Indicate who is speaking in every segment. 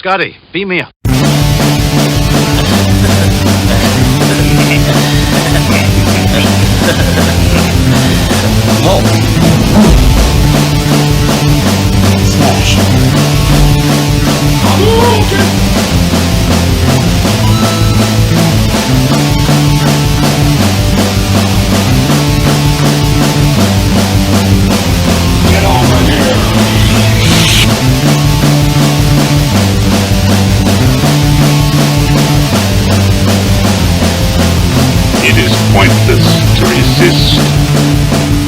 Speaker 1: Scotty, beam me up.
Speaker 2: Smash.
Speaker 3: Get over here! It is pointless to resist.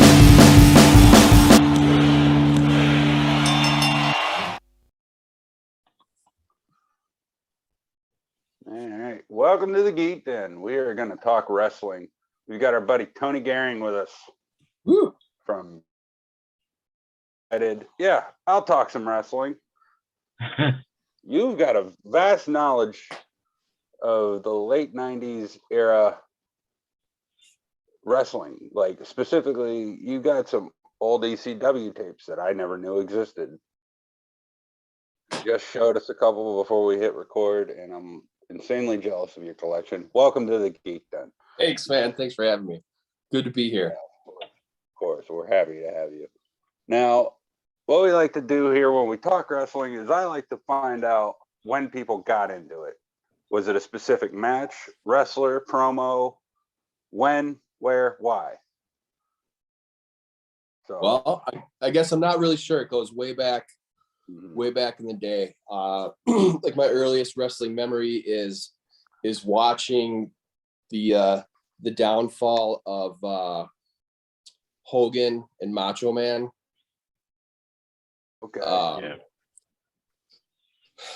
Speaker 4: All right, welcome to the Geek Den. We are going to talk wrestling. We've got our buddy Tony Gehring with us.
Speaker 2: Woo.
Speaker 4: From Yeah, I'll talk some wrestling. You've got a vast knowledge of the late 90s era wrestling. Like, specifically, you got some old ECW tapes that I never knew existed. You just showed us a couple before we hit record, and I'm insanely jealous of your collection. Welcome to the Geek Den.
Speaker 2: Thanks, man. Thanks for having me. Good to be here.
Speaker 4: Of course, we're happy to have you. Now, what we like to do here when we talk wrestling is I like to find out when people got into it. Was it a specific match, wrestler, promo? When, where, why? So,
Speaker 2: Well, I guess I'm not really sure. It goes way back in the day. Like my earliest wrestling memory is watching the downfall of Hogan and Macho Man.
Speaker 4: okay.
Speaker 1: Yeah.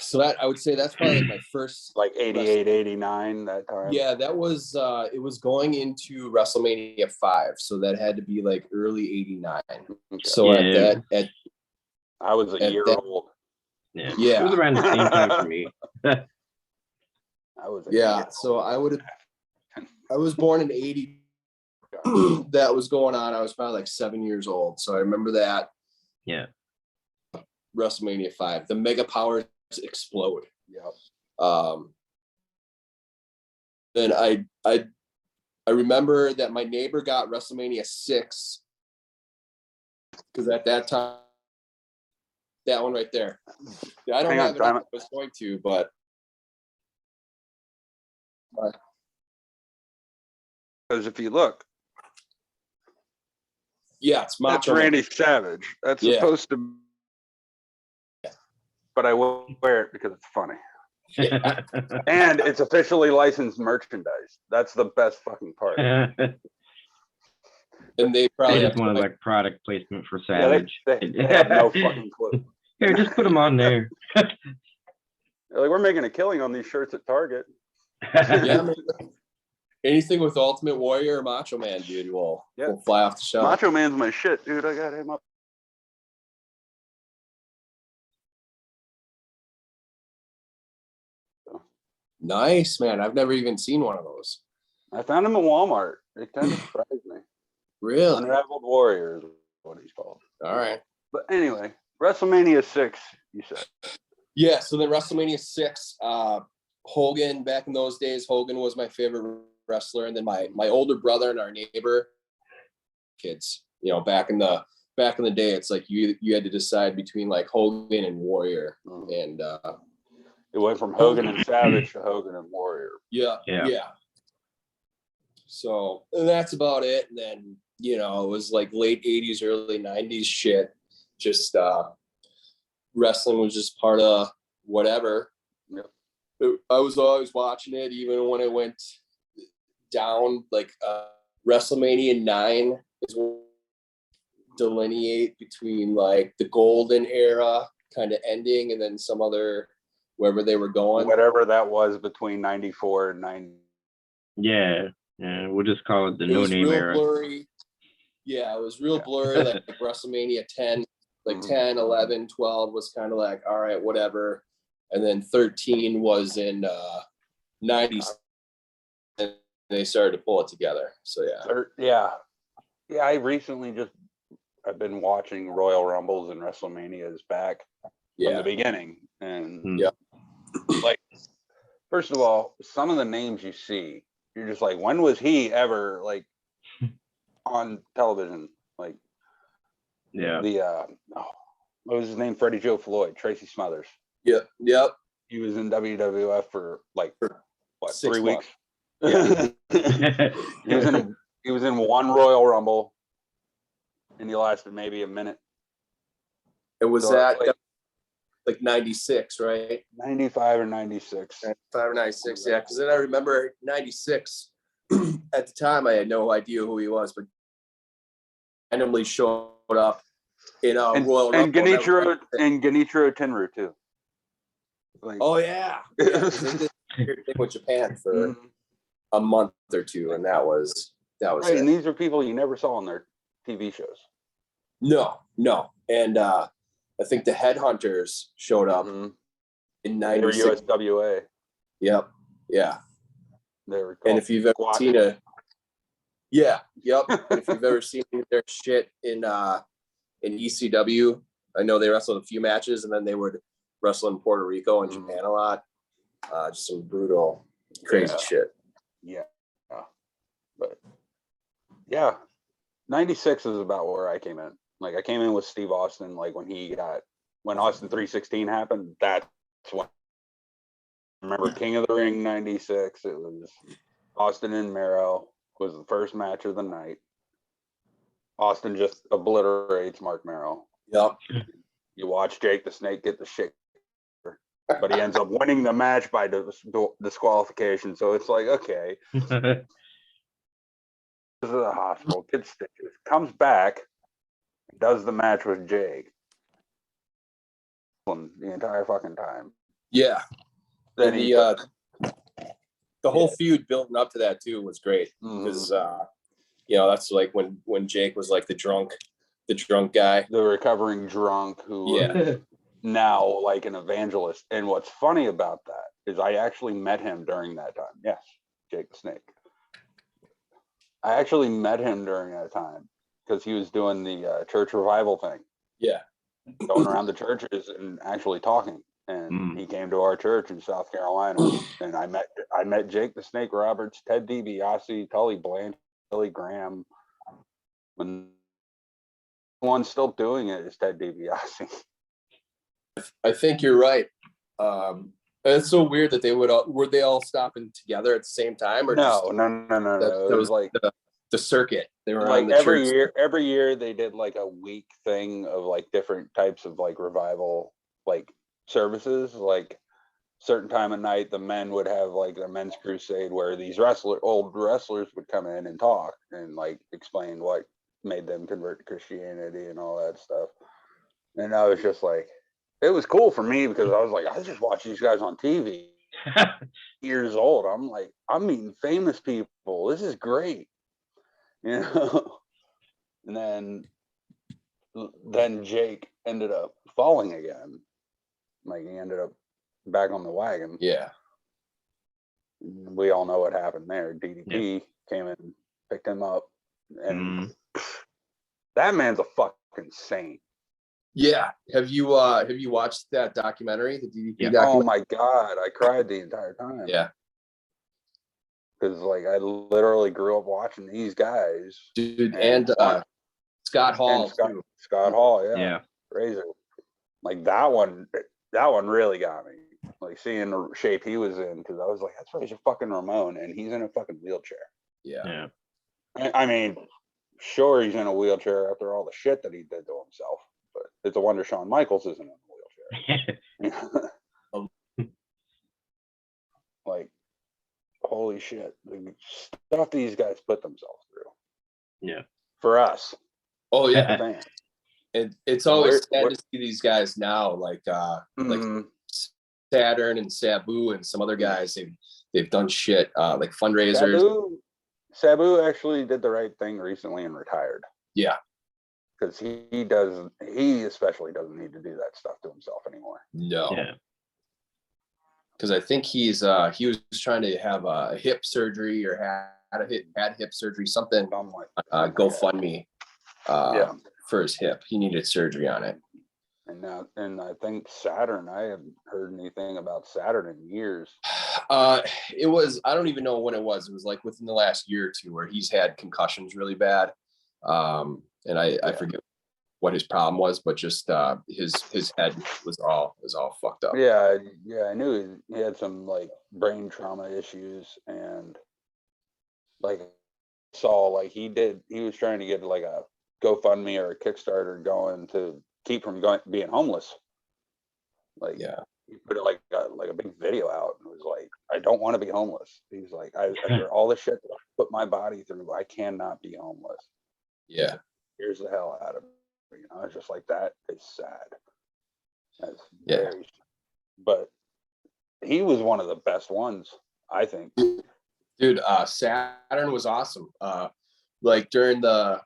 Speaker 2: So that I would say that's probably like my first,
Speaker 4: Like 88, 89, that time?
Speaker 2: yeah, that was it was going into WrestleMania 5, so that had to be like early 89.
Speaker 4: Okay.
Speaker 2: So
Speaker 1: Yeah.
Speaker 4: I was a year old.
Speaker 1: Yeah.
Speaker 2: Yeah.
Speaker 1: It was around the same time for me.
Speaker 4: I was a
Speaker 2: yeah,
Speaker 4: year
Speaker 2: so I was born in 80. That was going on. I was probably like 7 years old. So I remember that
Speaker 1: Yeah.
Speaker 2: WrestleMania 5, the mega powers explode.
Speaker 4: Yep.
Speaker 2: Then I remember that my neighbor got WrestleMania 6 because at that time, that one right there. I don't have it. I was going to, but
Speaker 4: Because if you look,
Speaker 2: yeah, it's
Speaker 4: that's
Speaker 2: Macho Man.
Speaker 4: Randy Savage. That's
Speaker 2: Yeah.
Speaker 4: supposed to, but I will wear it because it's funny.
Speaker 2: Yeah.
Speaker 4: And it's officially licensed merchandise. That's the best fucking part.
Speaker 2: And they probably
Speaker 1: They
Speaker 2: have
Speaker 1: just wanted like product placement for
Speaker 4: Yeah,
Speaker 1: Savage.
Speaker 4: they have no fucking clue.
Speaker 1: Here, just put them on there.
Speaker 4: They're like, we're making a killing on these shirts at Target.
Speaker 2: yeah, man. Anything with Ultimate Warrior or Macho Man, dude, will fly off the shelf.
Speaker 4: Macho Man's my shit, dude. I got him up.
Speaker 2: Nice, man. I've never even seen one of those.
Speaker 4: I found him at Walmart. It kind of surprised me.
Speaker 2: Really?
Speaker 4: Unraveled Warrior is what he's called.
Speaker 2: All right.
Speaker 4: But anyway, WrestleMania 6, you said.
Speaker 2: Yeah, so then WrestleMania 6, Hogan, back in those days, Hogan was my favorite wrestler. And then my older brother and our neighbor kids, you know, back in the day, it's like you had to decide between like Hogan and Warrior. And
Speaker 4: it went from Hogan and Savage to Hogan and Warrior.
Speaker 2: Yeah. So that's about it. And then, you know, it was like late 80s, early 90s shit. Just wrestling was just part of whatever. Yep. I was always watching it, even when it went down. Like WrestleMania 9 is what delineate between like the golden era kind of ending and then some other wherever they were going.
Speaker 4: Whatever that was between 94 and 90.
Speaker 1: Yeah, we'll just call it the no-name era.
Speaker 2: Blurry. Yeah, it was real blurry, like WrestleMania 10, like 10, 11, 12 was kind of like, all right, whatever. And then 13 was in 90s. And they started to pull it together. So,
Speaker 4: yeah. Yeah, I've been watching Royal Rumbles and WrestleManias back from the beginning. And like, first of all, some of the names you see, you're just like, when was he ever like on television? Like,
Speaker 1: Yeah.
Speaker 4: What was his name? Freddie Joe Floyd, Tracy Smothers.
Speaker 2: Yep.
Speaker 4: He was in WWF for like what,
Speaker 2: 6
Speaker 4: 3 weeks?
Speaker 2: months. Yeah.
Speaker 4: He was in one Royal Rumble, and he lasted maybe a minute.
Speaker 2: It was
Speaker 4: So,
Speaker 2: that like 96, right?
Speaker 4: 95 or 96.
Speaker 2: 95 or 96, yeah. Because then I remember 96. At the time, I had no idea who he was, but randomly showed up in a Royal
Speaker 4: And
Speaker 2: Rumble.
Speaker 4: Genichiro Tenryu too. Like,
Speaker 2: Oh yeah, yeah. 'Cause they did a weird thing with Japan for a month or two, and that was
Speaker 4: right.
Speaker 2: it.
Speaker 4: And these are people you never saw on their TV shows.
Speaker 2: No, and I think the Headhunters showed up in
Speaker 4: They were
Speaker 2: 96.
Speaker 4: USWA.
Speaker 2: Yep, yeah.
Speaker 4: They were
Speaker 2: And if you've ever seen and if you've ever seen their shit in ECW, I know they wrestled a few matches, and then they would wrestle in Puerto Rico and Japan a lot. Just some brutal, crazy shit.
Speaker 4: Yeah. But yeah, 96 is about where I came in. Like, I came in with Steve Austin, like when Austin 316 happened, that's when I remember King of the Ring 96. It was Austin and Mero was the first match of the night. Austin just obliterates Mark Mero.
Speaker 2: Yep.
Speaker 4: You watch Jake the Snake get the shit, but he ends up winning the match by disqualification. So it's like, okay, this is the hospital, gets stitches, comes back, does the match with Jake the entire fucking time.
Speaker 2: Yeah.
Speaker 4: Then
Speaker 2: the whole feud building up to that too was great because that's like when Jake was like the drunk guy,
Speaker 4: the recovering drunk who was now like an evangelist. And what's funny about that is I actually met him during that time. Yes, Jake the Snake. I actually met him during that time because he was doing the church revival thing.
Speaker 2: Yeah.
Speaker 4: Going around the churches and actually talking. And he came to our church in South Carolina, and I met Jake the Snake Roberts, Ted DiBiase, Tully Blanche, Billy Graham. When the one still doing it is Ted DiBiase.
Speaker 2: I think you're right. It's so weird that were they all stopping together at the same time, or
Speaker 4: no.
Speaker 2: It was like the circuit. They were
Speaker 4: like
Speaker 2: on the
Speaker 4: every
Speaker 2: church.
Speaker 4: Every year they did like a week thing of like different types of like revival like services. Like certain time of night, the men would have like their men's crusade where these old wrestlers would come in and talk and like explain what made them convert to Christianity and all that stuff. And I was just like, it was cool for me because I was like, I just watch these guys on TV. Years old, I'm like, I'm meeting famous people. This is great, you know. And then Jake ended up falling again. Like, he ended up back on the wagon.
Speaker 2: Yeah.
Speaker 4: We all know what happened there. DDP came in, picked him up, and that man's a fucking saint.
Speaker 2: Yeah. Have you watched that documentary, the DDP documentary?
Speaker 4: Oh my God, I cried the entire time.
Speaker 2: Yeah.
Speaker 4: Because like I literally grew up watching these guys.
Speaker 2: Dude, and Scott Hall too.
Speaker 4: Scott Hall,
Speaker 1: Yeah.
Speaker 4: Razor. Like that one really got me. Like seeing the shape he was in, because I was like, that's Razor fucking Ramon, and he's in a fucking wheelchair.
Speaker 2: Yeah.
Speaker 4: I mean, sure, he's in a wheelchair after all the shit that he did to himself, but it's a wonder Shawn Michaels isn't in a wheelchair. Like, holy shit, the stuff these guys put themselves through.
Speaker 1: Yeah.
Speaker 4: For us.
Speaker 2: Oh yeah.
Speaker 4: Fans.
Speaker 2: It's always sad to see these guys now, like Saturn and Sabu and some other guys. They've done shit like fundraisers.
Speaker 4: Sabu actually did the right thing recently and retired.
Speaker 2: Yeah.
Speaker 4: Because he especially doesn't need to do that stuff to himself anymore.
Speaker 2: No. Yeah. Because I think he was trying to have a hip surgery or had hip surgery, something. GoFundMe for his hip. He needed surgery on it.
Speaker 4: And I think Saturn. I haven't heard anything about Saturn in years.
Speaker 2: It was, I don't even know when it was. It was like within the last year or two where he's had concussions really bad. And I forget what his problem was, but just his head was all fucked up.
Speaker 4: Yeah, I knew he had some like brain trauma issues, and like saw like he was trying to get like a GoFundMe or a Kickstarter going to keep from being homeless. Like,
Speaker 2: Yeah,
Speaker 4: he put like a big video out and was like, I don't want to be homeless. He's like, after all the shit that I put my body through, I cannot be homeless.
Speaker 2: yeah,
Speaker 4: Here's the hell out of me. You know, it's just like, that is sad. That's
Speaker 2: Yeah.
Speaker 4: very, but he was one of the best ones, I think.
Speaker 2: dude. Saturn was awesome. Like during the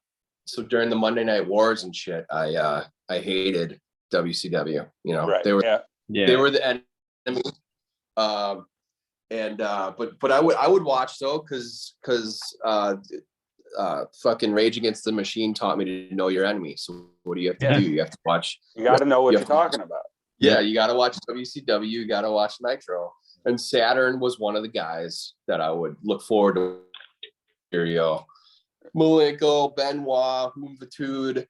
Speaker 2: Monday Night Wars and shit, I hated WCW. You know,
Speaker 4: Right.
Speaker 2: they were
Speaker 1: Yeah.
Speaker 2: they were the enemy. But I would watch though, because fucking Rage Against the Machine taught me to know your enemy. So what do you have to do? You have to watch.
Speaker 4: You got to know what
Speaker 2: you
Speaker 4: you're
Speaker 2: have to-
Speaker 4: talking about.
Speaker 2: Yeah, you got to watch WCW. You got to watch Nitro. And Saturn was one of the guys that I would look forward to. Malenko, Benoit, Mumfitude,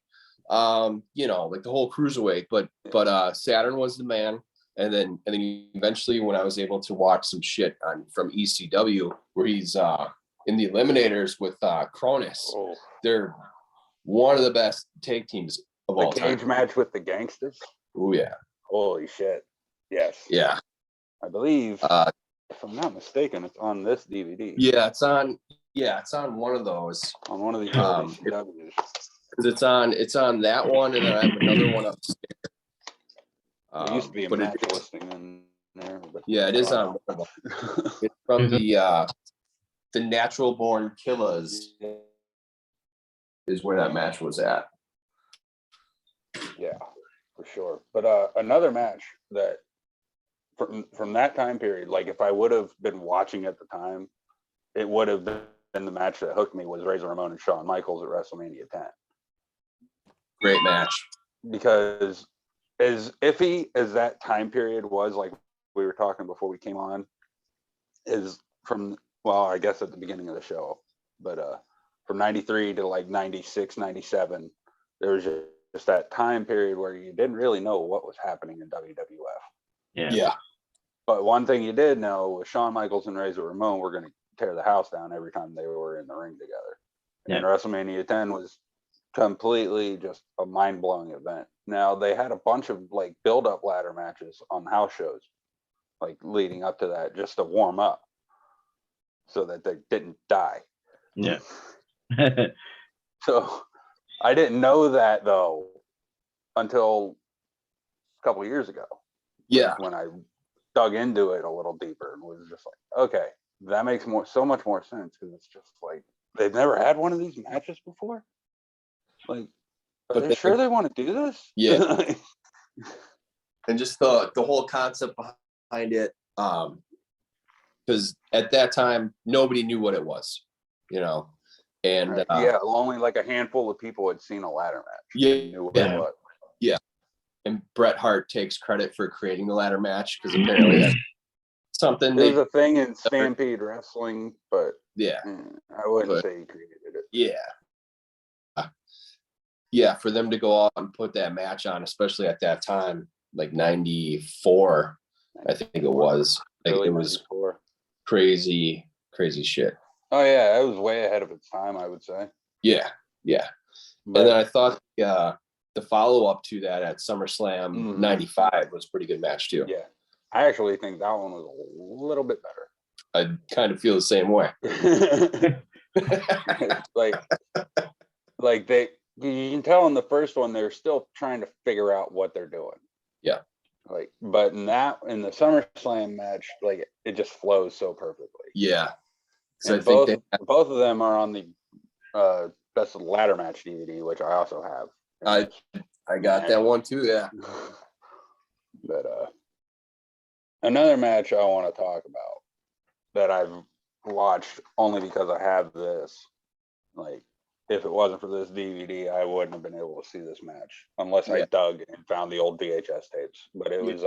Speaker 2: you know, like the whole cruiserweight. But Saturn was the man. And then eventually, when I was able to watch some shit from ECW, where he's in the Eliminators with Cronus,
Speaker 4: Oh,
Speaker 2: they're one of the best tag teams of
Speaker 4: the
Speaker 2: all time.
Speaker 4: cage match with the gangsters.
Speaker 2: Oh yeah,
Speaker 4: Holy shit! Yes.
Speaker 2: yeah.
Speaker 4: I believe, if I'm not mistaken, it's on this DVD.
Speaker 2: Yeah, it's on. Yeah, it's on one of those.
Speaker 4: On one of the WCWs.
Speaker 2: It's on that one, and then I have another one upstairs.
Speaker 4: There used to be a
Speaker 2: but
Speaker 4: match listing in there. But
Speaker 2: yeah, it is on one of them. It's from the Natural Born Killers is where that match was at.
Speaker 4: Yeah, for sure. But another match that from that time period, like if I would have been watching at the time, it would have been the match that hooked me, was Razor Ramon and Shawn Michaels at WrestleMania 10.
Speaker 2: Great match.
Speaker 4: Because as iffy as that time period was, like we were talking before we came on, is from, well, I guess at the beginning of the show, but from 93 to like 96, 97, there was just that time period where you didn't really know what was happening in WWF.
Speaker 2: Yeah.
Speaker 4: But one thing you did know was Shawn Michaels and Razor Ramon were going to tear the house down every time they were in the ring together. And WrestleMania 10 was completely just a mind-blowing event. Now, they had a bunch of like build-up ladder matches on house shows, like leading up to that, just to warm up so that they didn't die.
Speaker 1: Yeah.
Speaker 4: So I didn't know that though until a couple of years ago.
Speaker 2: Yeah.
Speaker 4: When I dug into it a little deeper and was just like, okay, that makes so much more sense, because it's just like they've never had one of these matches before. Like, are they sure they want to do this?
Speaker 2: Yeah. And just the whole concept behind it, because at that time nobody knew what it was, you know. And
Speaker 4: yeah, only like a handful of people had seen a ladder match.
Speaker 2: Yeah,
Speaker 4: knew what it was.
Speaker 2: Yeah. And Bret Hart takes credit for creating the ladder match, because apparently that's something
Speaker 4: There was a thing in Stampede Wrestling, but
Speaker 2: yeah,
Speaker 4: I wouldn't say he created it.
Speaker 2: Yeah. Yeah, for them to go out and put that match on, especially at that time, like 94, I think it was. Like, it was
Speaker 4: 94.
Speaker 2: crazy shit.
Speaker 4: Oh yeah, it was way ahead of its time, I would say.
Speaker 2: Yeah.
Speaker 4: But,
Speaker 2: and then I thought the follow-up to that at SummerSlam 95 was a pretty good match too.
Speaker 4: Yeah. I actually think that one was a little bit better.
Speaker 2: I kind of feel the same way.
Speaker 4: like you can tell in the first one they're still trying to figure out what they're doing.
Speaker 2: Yeah.
Speaker 4: Like, but in the SummerSlam match, like it just flows so perfectly.
Speaker 2: Yeah. So
Speaker 4: and both of them are on the Best of the Ladder Match DVD, which I also have.
Speaker 2: I got that one too. Yeah.
Speaker 4: But another match I want to talk about that I've watched only because I have this, like, if it wasn't for this DVD, I wouldn't have been able to see this match unless I
Speaker 2: Yeah.
Speaker 4: dug and found the old VHS tapes. But it was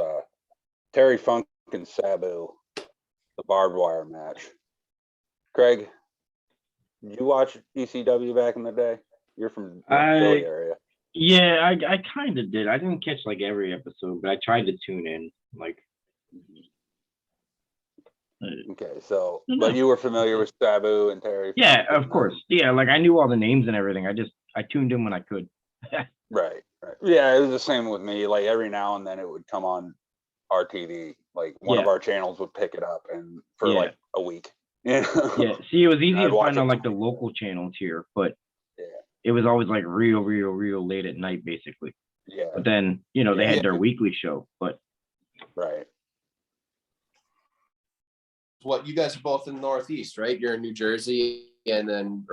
Speaker 4: Terry Funk and Sabu, the barbed wire match. Craig, did you watch ECW back in the day? You're from the Philly area.
Speaker 1: Yeah, I kind of did. I didn't catch like every episode, but I tried to tune in. Like,
Speaker 4: Okay, so but you were familiar with Sabu and Terry?
Speaker 1: Yeah, of course. Yeah, like I knew all the names and everything. I tuned in when I could.
Speaker 4: Right. Yeah, it was the same with me. Like every now and then it would come on RTV. Like one of our channels would pick it up and for like a week.
Speaker 1: Yeah. See, it was easy
Speaker 4: I'd
Speaker 1: to
Speaker 4: watch
Speaker 1: find
Speaker 4: it
Speaker 1: on like the local channels here, but
Speaker 4: Yeah.
Speaker 1: it was always like real late at night, basically.
Speaker 4: Yeah.
Speaker 1: But then, you know, they had their weekly show, but
Speaker 4: Right.
Speaker 2: What, you guys are both in the Northeast, right? You're in New Jersey and then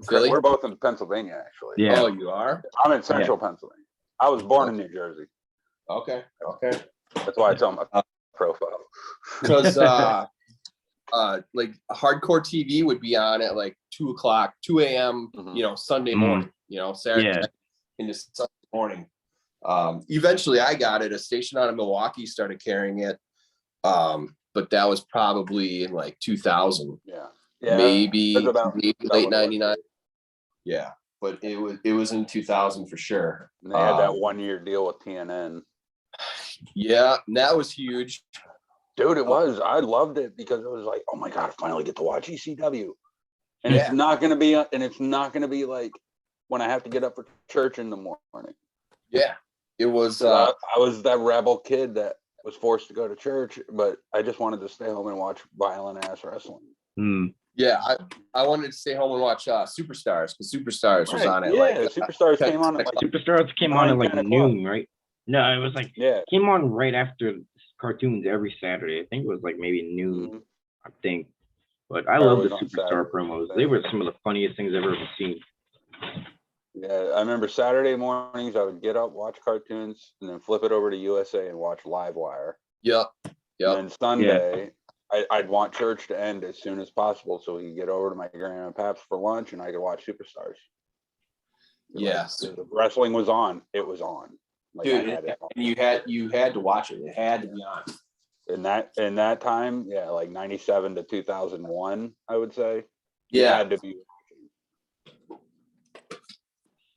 Speaker 2: Philly?
Speaker 4: We're both in Pennsylvania, actually.
Speaker 1: yeah.
Speaker 2: Oh, you are?
Speaker 4: I'm in central Pennsylvania. I was born in New Jersey.
Speaker 2: Okay.
Speaker 4: That's why it's on my profile.
Speaker 2: Because like hardcore TV would be on at like 2 a.m.
Speaker 4: Mhm.
Speaker 2: You know, Sunday morning. You know, Saturday night into Sunday morning. Eventually, I got it. A station out of Milwaukee started carrying it, but that was probably in like 2000.
Speaker 4: Yeah.
Speaker 2: Maybe
Speaker 4: about
Speaker 2: late 99. Yeah, but it was in 2000 for sure.
Speaker 4: And they had that 1-year deal with TNN.
Speaker 2: Yeah, and that was huge.
Speaker 4: Dude, it was. I loved it because it was like, oh my God, I finally get to watch ECW. And it's not gonna be like when I have to get up for church in the morning.
Speaker 2: Yeah. It was
Speaker 4: I was that rebel kid that was forced to go to church, but I just wanted to stay home and watch violent ass wrestling.
Speaker 2: Yeah, I wanted to stay home and watch Superstars because Superstars was on it.
Speaker 4: Superstars came on at like
Speaker 1: Superstars came on at like noon, right? No, it was like came on right after cartoons every Saturday. I think it was like maybe noon, I think. But I love the Superstar promos. They were some of the funniest things I've ever seen.
Speaker 4: Yeah, I remember Saturday mornings I would get up, watch cartoons, and then flip it over to USA and watch Livewire.
Speaker 2: Yep.
Speaker 4: And then Sunday, I'd want church to end as soon as possible so we could get over to my grandma and paps for lunch and I could watch Superstars.
Speaker 2: Yes.
Speaker 4: Like, wrestling was on. It was on. Like,
Speaker 2: dude, and you had to watch it. It had to be on.
Speaker 4: In that time, like 97 to 2001, I would say.
Speaker 2: Yeah.
Speaker 4: It had to be watching.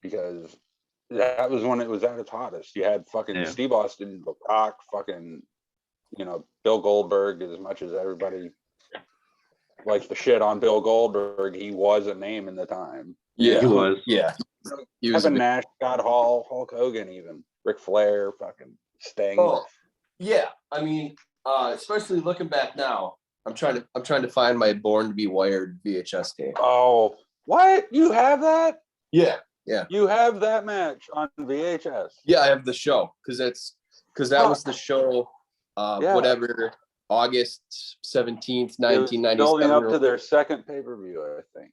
Speaker 4: Because that was when it was at its hottest. You had fucking Steve Austin, The Rock, fucking, Bill Goldberg. As much as everybody likes to shit on Bill Goldberg, he was a name in the time.
Speaker 1: Yeah, he was.
Speaker 2: Yeah.
Speaker 4: He was Kevin Nash, Scott Hall, Hulk Hogan, even Ric Flair, fucking Sting.
Speaker 2: Oh, yeah. I mean, especially looking back now, I'm trying to find my Born to Be Wired VHS tape.
Speaker 4: Oh, what? You have that?
Speaker 2: Yeah.
Speaker 4: You have that match on VHS?
Speaker 2: Yeah, I have the show because that was the show. Whatever, August 17th, 1997.
Speaker 4: Building up to their second pay-per-view, I think.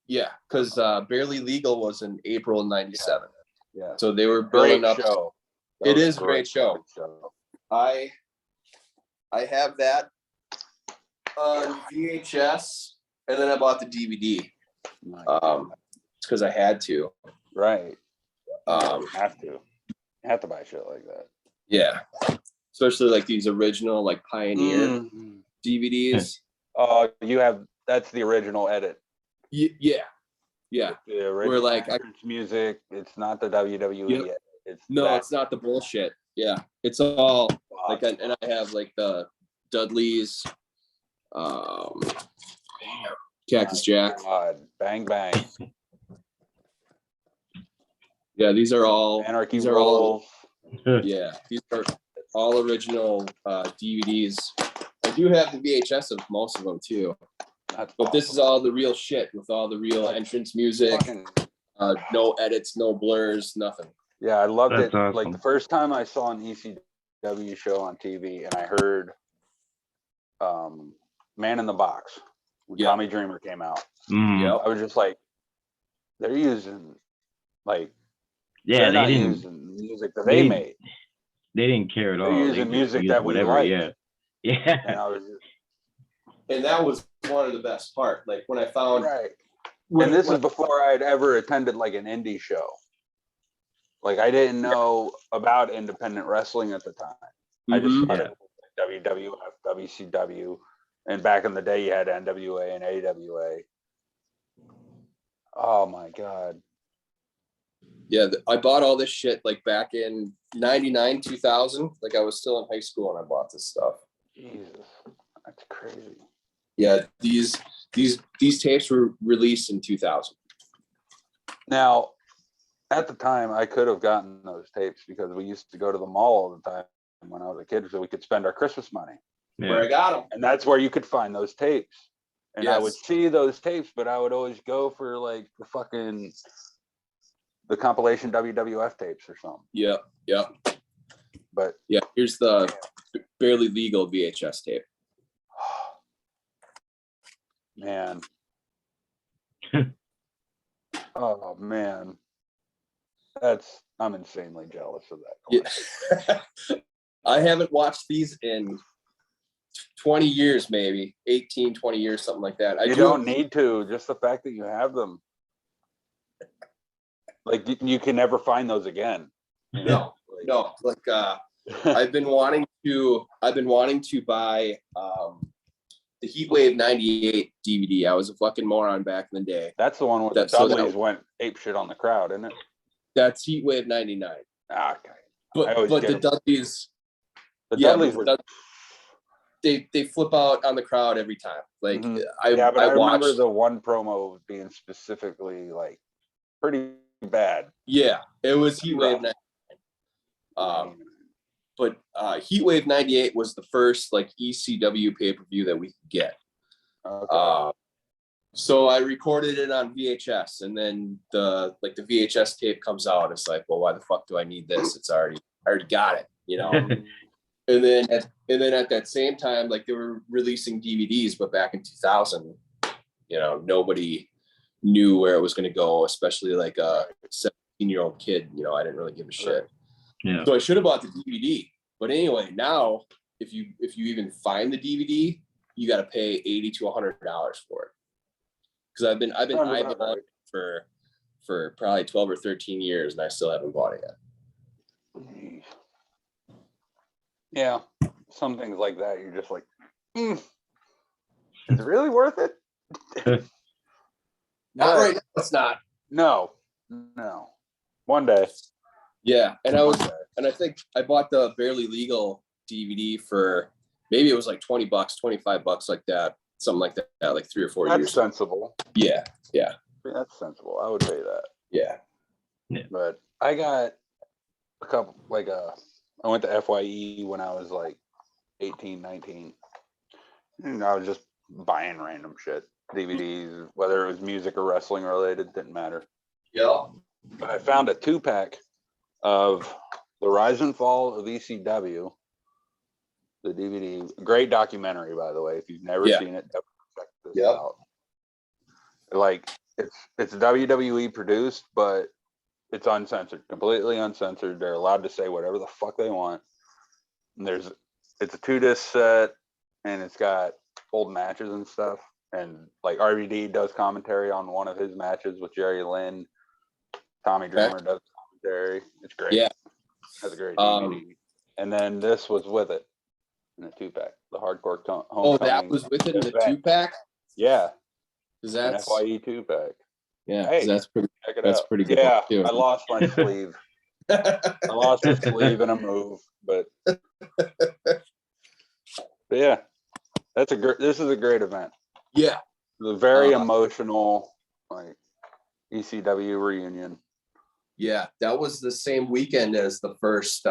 Speaker 2: Yeah, because Barely Legal was in April of 97.
Speaker 4: Yeah.
Speaker 2: So they were building up.
Speaker 4: Show.
Speaker 2: It is a great show. I have that on VHS, and then I bought the DVD. It's because I had to.
Speaker 4: Right. You have to buy shit like that.
Speaker 2: Yeah. Especially like these original like Pioneer DVDs.
Speaker 4: Oh, that's the original edit.
Speaker 2: Yeah.
Speaker 4: The original
Speaker 2: We're like
Speaker 4: music. It's not the WWE edit.
Speaker 2: It's not the bullshit. Yeah. It's all like, and I have like the Dudley's, Cactus Jack.
Speaker 4: God. Bang Bang.
Speaker 2: Yeah, these are all
Speaker 4: Anarchy
Speaker 2: these are
Speaker 4: Rules.
Speaker 2: all yeah, these are all original DVDs. I do have the VHS of most of them too. But this is all the real shit with all the real entrance music. No edits, no blurs, nothing.
Speaker 4: Yeah, I loved it.
Speaker 1: Awesome.
Speaker 4: Like the first time I saw an ECW show on TV and I heard Man in the Box when Tommy Dreamer came out. I was just like, they're using like
Speaker 1: they didn't
Speaker 4: using music that they made.
Speaker 1: They didn't care at all.
Speaker 4: They're using music that we like.
Speaker 1: Yeah.
Speaker 4: And I was
Speaker 2: And that was one of the best part. Like when I found
Speaker 4: and this is before I'd ever attended like an indie show. Like I didn't know about independent wrestling at the time. I just thought it was WWF, WCW, and back in the day you had NWA and AWA. Oh my God.
Speaker 2: Yeah, I bought all this shit like back in 99, 2000. Like I was still in high school when I bought this stuff.
Speaker 4: Jesus, that's crazy.
Speaker 2: Yeah, these tapes were released in 2000.
Speaker 4: Now, at the time, I could have gotten those tapes because we used to go to the mall all the time when I was a kid, so we could spend our Christmas money.
Speaker 1: Yeah.
Speaker 2: Where I got them,
Speaker 4: and that's where you could find those tapes. And I would see those tapes, but I would always go for like the compilation WWF tapes or something.
Speaker 2: Yeah.
Speaker 4: But
Speaker 2: yeah, here's the Barely Legal VHS tape.
Speaker 4: Man. Oh man. I'm insanely jealous of that.
Speaker 2: Yeah. I haven't watched these in 20 years, maybe 18, 20 years, something like that.
Speaker 4: You don't need to, just the fact that you have them. Like you can never find those again.
Speaker 2: No. Like I've been wanting to buy the Heatwave 98 DVD. I was a fucking moron back in the day.
Speaker 4: That's the one where the Dudleys went ape shit on the crowd, isn't it?
Speaker 2: That's Heatwave 99.
Speaker 4: Okay.
Speaker 2: But the Dudleys,
Speaker 4: Dudleys were
Speaker 2: they flip out on the crowd every time. Like I
Speaker 4: remember the one promo being specifically like pretty bad.
Speaker 2: Yeah, it was Heatwave 99. But Heatwave 98 was the first like ECW pay-per-view that we could get.
Speaker 4: Okay.
Speaker 2: So I recorded it on VHS, and then the VHS tape comes out. It's like, well, why the fuck do I need this? I already got it, you know. and then at that same time, like they were releasing DVDs, but back in 2000, you know, nobody knew where it was going to go, especially like a 17-year-old kid. You know, I didn't really give a shit.
Speaker 1: Yeah.
Speaker 2: So I should have bought the DVD. But anyway, now if you even find the DVD, you got to pay $80 to $100 for it. Because I've been eyeballing it for probably 12 or 13 years, and I still haven't bought it yet.
Speaker 4: Yeah, some things like that, you're just like, is it really worth it?
Speaker 2: Not right now. It's not.
Speaker 4: No. One day.
Speaker 2: Yeah, and I think I bought the Barely Legal DVD for maybe it was like $20, $25, like that. Something like that, like 3 or 4 years.
Speaker 4: That's sensible.
Speaker 2: Yeah.
Speaker 4: That's sensible. I would pay that.
Speaker 2: Yeah.
Speaker 4: But I got a couple, I went to FYE when I was like 18, 19. And I was just buying random shit. DVDs, whether it was music or wrestling related, didn't matter.
Speaker 2: Yeah.
Speaker 4: But I found a 2-pack of The Rise and Fall of ECW. The DVD, great documentary, by the way. If you've never seen it, definitely check this out. Like it's WWE produced, but it's uncensored, completely uncensored. They're allowed to say whatever the fuck they want. And it's a 2-disc set, and it's got old matches and stuff. And like RVD does commentary on one of his matches with Jerry Lynn. Tommy Dreamer does commentary. It's great.
Speaker 2: Yeah,
Speaker 4: that's a great DVD. And then this was with it. In a 2-pack, the Hardcore Homecoming.
Speaker 2: Oh, that was with it in the 2-pack?
Speaker 4: Yeah.
Speaker 2: Because that's
Speaker 4: an FYE 2-pack.
Speaker 2: Yeah, hey, that's pretty good.
Speaker 4: Yeah, I lost my sleeve. I lost a sleeve in a move, but yeah, this is a great event.
Speaker 2: Yeah.
Speaker 4: The very emotional like ECW reunion.
Speaker 2: Yeah, that was the same weekend as the first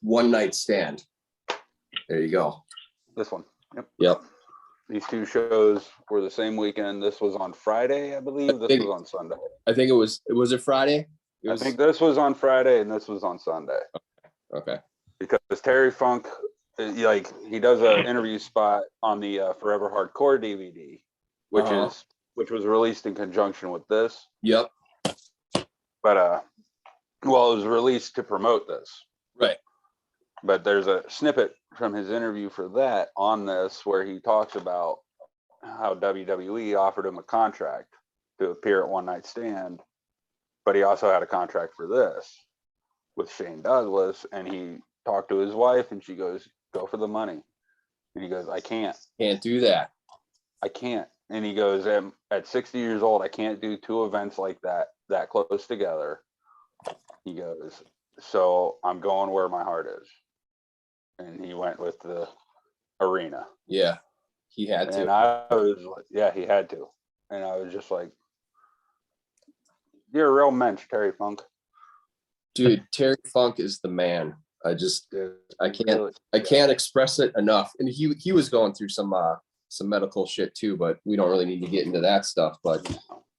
Speaker 2: One Night Stand. There you go.
Speaker 4: This one.
Speaker 2: Yep.
Speaker 4: These 2 shows were the same weekend. This was on Friday, I believe. This was on Sunday.
Speaker 2: I think it was it Friday?
Speaker 4: I think this was on Friday and this was on Sunday.
Speaker 2: Okay.
Speaker 4: Because Terry Funk, he does an interview spot on the Forever Hardcore DVD, which was released in conjunction with this.
Speaker 2: Yep.
Speaker 4: But it was released to promote this.
Speaker 2: Right.
Speaker 4: But there's a snippet from his interview for that on this where he talks about how WWE offered him a contract to appear at One Night Stand, but he also had a contract for this with Shane Douglas, and he talked to his wife, and she goes, "Go for the money," and he goes, "I can't
Speaker 2: do that.
Speaker 4: I can't." And he goes, at 60 years old, I can't do two events like that close together. He goes, so I'm going where my heart is. And he went with the arena.
Speaker 2: Yeah, he had to.
Speaker 4: And I was like, yeah, he had to. And I was just like, you're a real mensch, Terry Funk.
Speaker 2: Dude, Terry Funk is the man. I can't express it enough. And he was going through some medical shit too, but we don't really need to get into that stuff. But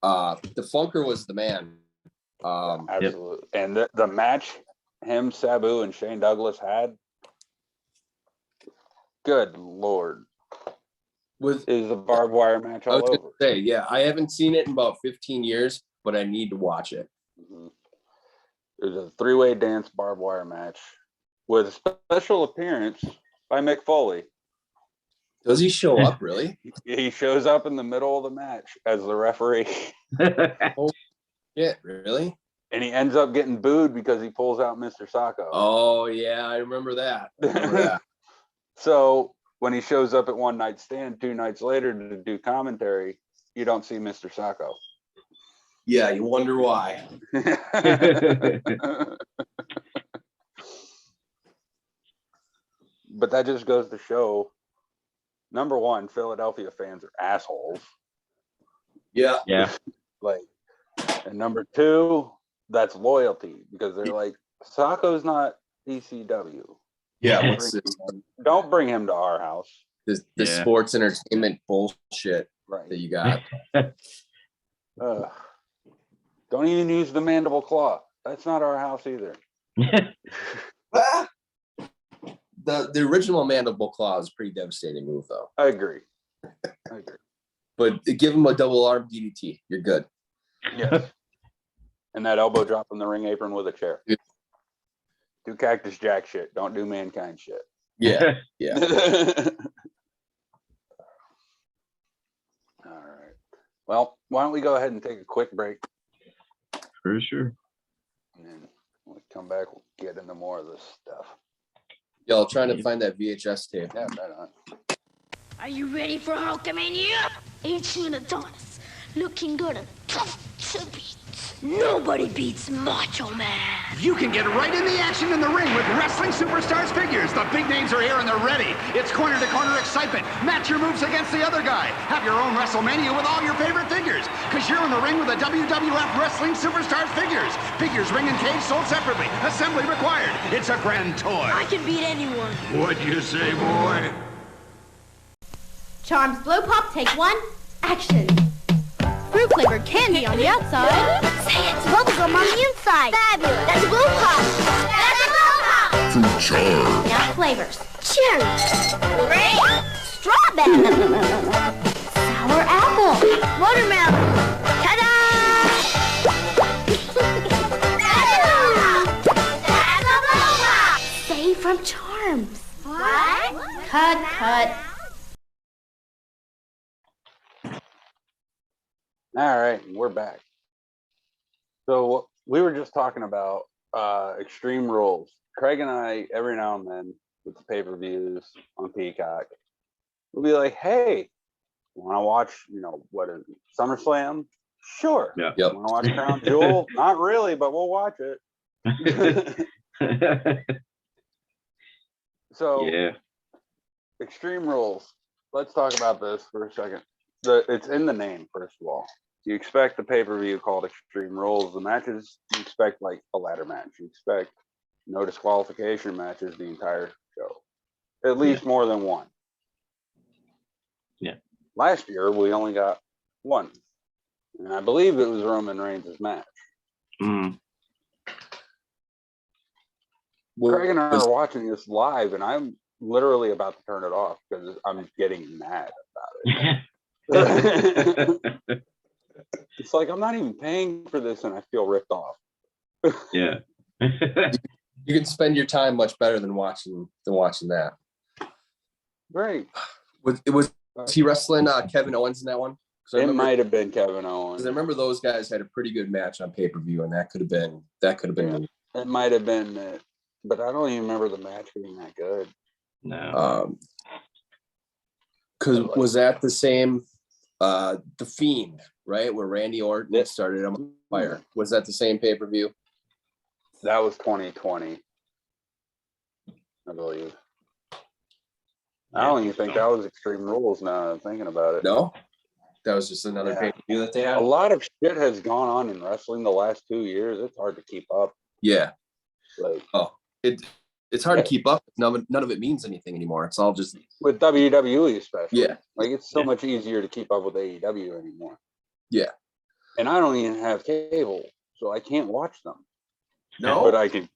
Speaker 2: the Funker was the man.
Speaker 4: Absolutely. And the match him, Sabu, and Shane Douglas had, good Lord, is a barbed wire match all over.
Speaker 2: Yeah, I haven't seen it in about 15 years, but I need to watch it.
Speaker 4: Mm-hmm. There's a three-way dance barbed wire match with a special appearance by Mick Foley.
Speaker 2: Does he show up, really?
Speaker 4: He shows up in the middle of the match as the referee.
Speaker 2: Oh, shit, really?
Speaker 4: And he ends up getting booed because he pulls out Mr. Sacco.
Speaker 2: Oh, yeah, I remember that.
Speaker 4: So when he shows up at One Night Stand 2 nights later to do commentary, you don't see Mr. Sacco.
Speaker 2: Yeah, you wonder why.
Speaker 4: But that just goes to show, number one, Philadelphia fans are assholes.
Speaker 2: Yeah.
Speaker 4: Like, and number two, that's loyalty, because they're like, Sacco's not ECW.
Speaker 2: Yeah.
Speaker 4: Don't bring him to our house.
Speaker 2: The sports entertainment bullshit that you got.
Speaker 4: Don't even use the mandible claw. That's not our house either.
Speaker 2: The original mandible claw is a pretty devastating move, though.
Speaker 4: I agree.
Speaker 2: But give him a double arm DDT. You're good.
Speaker 4: Yes. And that elbow drop from the ring apron with a chair.
Speaker 2: Yeah.
Speaker 4: Do Cactus Jack shit. Don't do Mankind shit.
Speaker 2: Yeah.
Speaker 4: All right. Well, why don't we go ahead and take a quick break?
Speaker 1: For sure.
Speaker 4: And then when we come back, we'll get into more of this stuff.
Speaker 2: Y'all trying to find that VHS tape.
Speaker 4: Yeah, right on.
Speaker 5: Are you ready for Hulkamania? Ancient Adonis, looking good and tough to beat. Nobody beats Macho Man.
Speaker 6: You can get right in the action in the ring with Wrestling Superstars figures. The big names are here and they're ready. It's corner-to-corner excitement. Match your moves against the other guy. Have your own Wrestlemania with all your favorite figures. Because you're in the ring with the WWF Wrestling Superstars figures. Figures, ring and cage sold separately. Assembly required. It's a grand toy.
Speaker 5: I can beat anyone.
Speaker 6: What'd you say, boy?
Speaker 7: Charms Blow Pop, take one, action. Fruit flavored candy on the outside.
Speaker 5: Say it. Bubblegum on the inside. Fabulous. That's a Blow Pop. That's a Blow Pop.
Speaker 3: Fruit charm.
Speaker 7: Now flavors.
Speaker 5: Cherry. Grape. Strawberry.
Speaker 7: Sour apple.
Speaker 5: Watermelon. Ta-da! That's a Blow Pop.
Speaker 7: Save from Charms.
Speaker 5: What?
Speaker 7: Cut.
Speaker 4: All right, we're back. So we were just talking about Extreme Rules. Craig and I, every now and then, with the pay-per-views on Peacock, we'll be like, hey, want to watch, what is it, SummerSlam? Sure.
Speaker 1: Yeah.
Speaker 2: Yep.
Speaker 4: Want to watch Crown Jewel? Not really, but we'll watch it. So,
Speaker 1: yeah.
Speaker 4: Extreme Rules. Let's talk about this for a second. It's in the name, first of all. You expect the pay-per-view called Extreme Rules. The matches, you expect like a ladder match. You expect no disqualification matches the entire show. At least more than one.
Speaker 1: Yeah.
Speaker 4: Last year, we only got one. And I believe it was Roman Reigns' match.
Speaker 1: Mm.
Speaker 4: Craig and I are watching this live, and I'm literally about to turn it off because I'm getting mad about it. It's like I'm not even paying for this and I feel ripped off.
Speaker 1: Yeah.
Speaker 2: You can spend your time much better than watching that.
Speaker 4: Great.
Speaker 2: Was he wrestling Kevin Owens in that one?
Speaker 4: It might have been Kevin Owens.
Speaker 2: Because I remember those guys had a pretty good match on pay-per-view, and that could have been.
Speaker 4: It might have been, but I don't even remember the match being that good.
Speaker 1: No.
Speaker 2: Because was that the same? The Fiend, right, where Randy Orton started on fire. Was that the same pay-per-view?
Speaker 4: That was 2020, I believe. I don't even think that was Extreme Rules now that I'm thinking about it.
Speaker 2: No? That was just another pay-per-view that they had?
Speaker 4: A lot of shit has gone on in wrestling the last 2 years. It's hard to keep up.
Speaker 2: Yeah.
Speaker 4: Like,
Speaker 2: it's hard to keep up. None of it means anything anymore. It's all just...
Speaker 4: With WWE especially.
Speaker 2: Yeah.
Speaker 4: Like, it's so much easier to keep up with AEW anymore.
Speaker 2: Yeah.
Speaker 4: And I don't even have cable, so I can't watch them.
Speaker 2: No?
Speaker 4: But I can...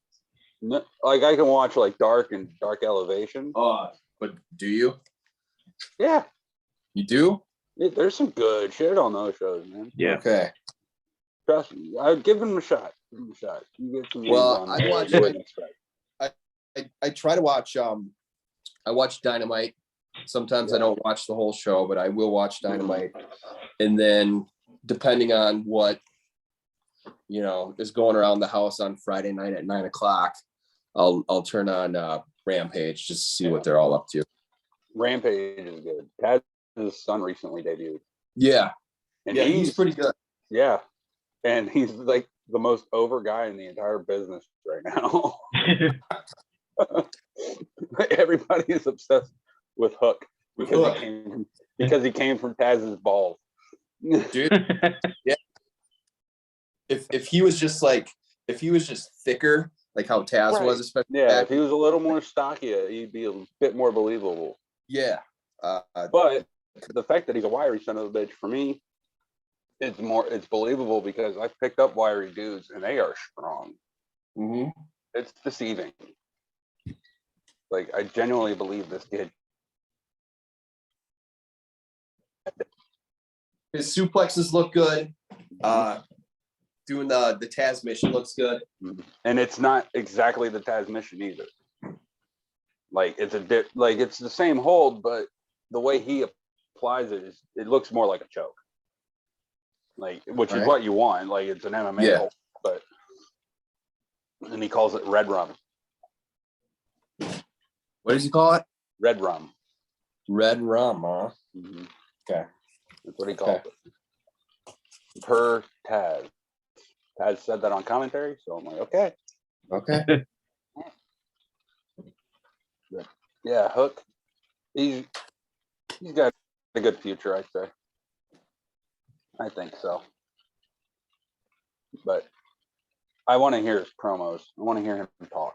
Speaker 4: Like, I can watch, like, Dark and Dark Elevation.
Speaker 2: But do you?
Speaker 4: Yeah.
Speaker 2: You do?
Speaker 4: There's some good shit on those shows, man.
Speaker 1: Yeah.
Speaker 2: Okay.
Speaker 4: Trust me. I'd give them a shot. You get some
Speaker 2: I watch. I try to watch. I watch Dynamite. Sometimes I don't watch the whole show, but I will watch Dynamite. And then, depending on what is going around the house on Friday night at 9:00, I'll turn on Rampage just to see what they're all up to.
Speaker 4: Rampage is good. Taz's son recently debuted.
Speaker 2: Yeah.
Speaker 4: And
Speaker 2: he's pretty good.
Speaker 4: Yeah. And he's like the most over guy in the entire business right now. Everybody is obsessed with Hook because he came from Taz's balls.
Speaker 2: Dude. Yeah. If he was just thicker, like how Taz was, especially
Speaker 4: if he was a little more stocky, he'd be a bit more believable.
Speaker 2: Yeah.
Speaker 4: But the fact that he's a wiry son of a bitch, for me, it's believable because I've picked up wiry dudes and they are strong.
Speaker 2: Mm-hmm.
Speaker 4: It's deceiving. Like, I genuinely believe this kid.
Speaker 2: His suplexes look good. Doing the Taz mission looks good.
Speaker 4: And it's not exactly the Taz mission either. Like, it's it's the same hold, but the way he applies it looks more like a choke. Like, which is what you want. Like, it's an MMA hold, and he calls it red rum.
Speaker 2: What does he call it?
Speaker 4: Red rum.
Speaker 2: Red rum, huh?
Speaker 4: Mm-hmm.
Speaker 2: Okay.
Speaker 4: That's what he calls it. Per Taz. Taz said that on commentary, so I'm like, okay.
Speaker 2: Okay.
Speaker 4: Yeah, Hook. He's got a good future, I'd say. I think so. But I want to hear his promos. I want to hear him talk.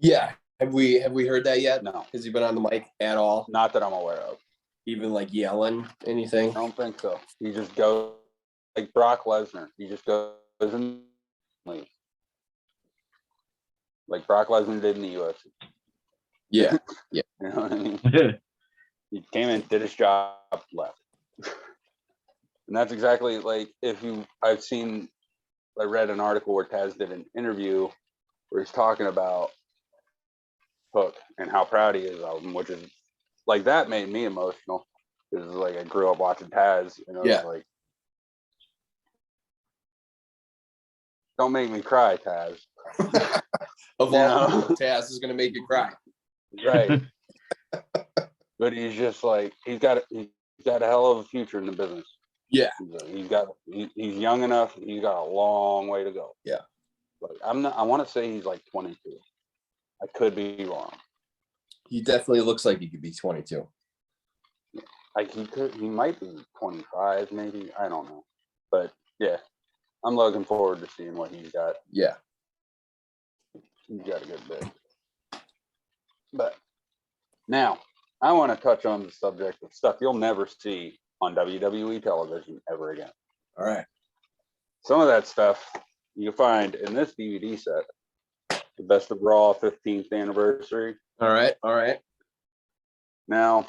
Speaker 2: Yeah. Have we heard that yet?
Speaker 4: No.
Speaker 2: Has he been on the mic at all?
Speaker 4: Not that I'm aware of.
Speaker 2: Even like yelling anything?
Speaker 4: I don't think so. He just goes like Brock Lesnar. He just goes and leaves. Like Brock Lesnar did in the UFC.
Speaker 2: Yeah. Yeah.
Speaker 4: You know what I mean? He came in, did his job, left. And that's exactly like I read an article where Taz did an interview where he's talking about Hook and how proud he is of him, which is like, that made me emotional because like I grew up watching Taz, and I was like, don't make me cry, Taz.
Speaker 2: Of all, Taz is gonna make you cry.
Speaker 4: Right. But he's just like, he's got a hell of a future in the business.
Speaker 2: Yeah.
Speaker 4: He's young enough. He's got a long way to go.
Speaker 2: Yeah.
Speaker 4: But I want to say he's like 22. I could be wrong.
Speaker 2: He definitely looks like he could be 22.
Speaker 4: Like he might be 25, maybe. I don't know. But yeah, I'm looking forward to seeing what he's got.
Speaker 2: Yeah.
Speaker 4: He's got a good bit. But now I want to touch on the subject of stuff you'll never see on WWE television ever again.
Speaker 2: All right.
Speaker 4: Some of that stuff you find in this DVD set, the Best of Raw 15th anniversary.
Speaker 2: All right. All right.
Speaker 4: Now,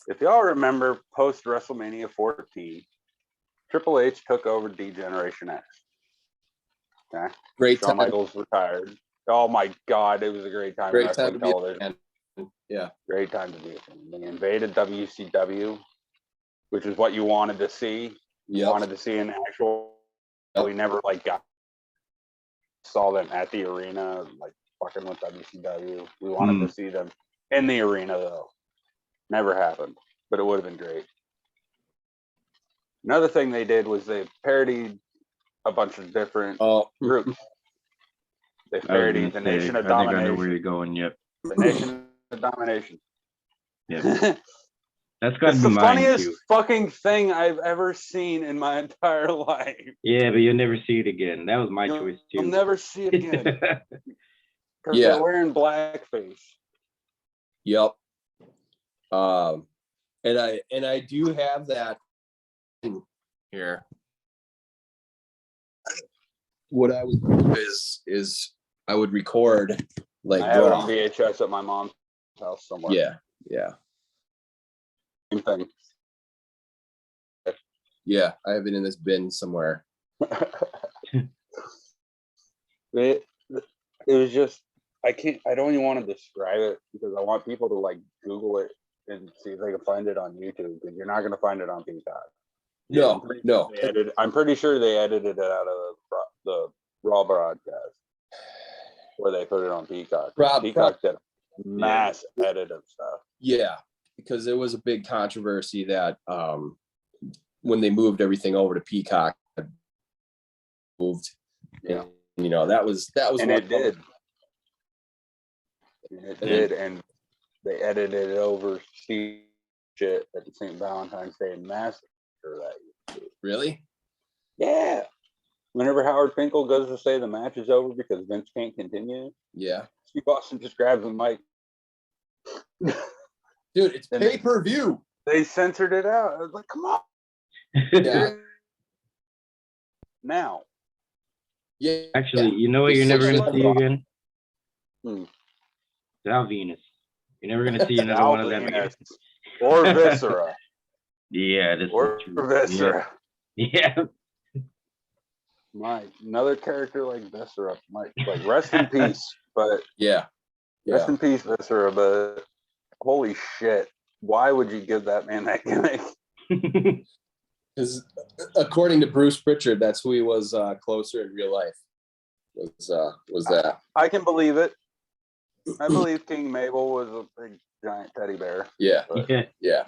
Speaker 4: if y'all remember post WrestleMania 14, Triple H took over D-Generation X.
Speaker 2: Great
Speaker 4: Shawn
Speaker 2: time.
Speaker 4: Michaels retired. Oh my God, it was a great time.
Speaker 2: Great
Speaker 4: in
Speaker 2: time
Speaker 4: wrestling
Speaker 2: to be
Speaker 4: television.
Speaker 2: Yeah.
Speaker 4: Great time to be a fan. They invaded WCW, which is what you wanted to see. You wanted to see an actual. We never like saw them at the arena, like fucking with WCW. We wanted to see them in the arena though. Never happened, but it would have been great. Another thing they did was they parodied a bunch of different groups. They parodied the Nation of Domination.
Speaker 1: I think I know where you're going. Yep.
Speaker 4: The Nation of Domination.
Speaker 1: Yep. That's got to be
Speaker 4: the
Speaker 1: mine
Speaker 4: funniest
Speaker 1: too.
Speaker 4: fucking thing I've ever seen in my entire life.
Speaker 1: Yeah, but you'll never see it again. That was my choice too.
Speaker 4: You'll never see it again. Because they're wearing blackface.
Speaker 2: Yep. And I do have that here. What I would do is I would record like
Speaker 4: I have it on VHS at my mom's house somewhere.
Speaker 2: Yeah.
Speaker 4: Same thing.
Speaker 2: Yeah, I have it in this bin somewhere.
Speaker 4: It was just I don't even want to describe it because I want people to like Google it and see if they can find it on YouTube because you're not going to find it on Peacock.
Speaker 2: No.
Speaker 4: I'm pretty sure they edited it out of the Raw broadcast where they put it on Peacock. Peacock did mass edit of stuff.
Speaker 2: Yeah, because there was a big controversy that when they moved everything over to Peacock, moved. Yeah, you know that was.
Speaker 4: And it did. It did, and they edited it over shit at the St. Valentine's Day Massacre that year.
Speaker 2: Really?
Speaker 4: Yeah. Whenever Howard Finkel goes to say the match is over because Vince can't continue, Steve Austin just grabs the mic.
Speaker 2: Dude, it's pay-per-view.
Speaker 4: They censored it out. I was like, come on.
Speaker 2: Yeah.
Speaker 4: Now.
Speaker 2: Yeah.
Speaker 1: Actually, you know what you're never going to see again? Val Venus. You're never going to see another one of them again.
Speaker 4: Or Viscera.
Speaker 1: Yeah, this
Speaker 4: or
Speaker 1: is true.
Speaker 4: Viscera.
Speaker 1: Yeah.
Speaker 4: Another character like Viscera. Like rest in peace. But rest in peace, Viscera. But holy shit. Why would you give that man that gimmick?
Speaker 2: Because according to Bruce Pritchard, that's who he was closer in real life. Was that?
Speaker 4: I can believe it. I believe King Mabel was a big giant teddy bear.
Speaker 2: Yeah. Yeah.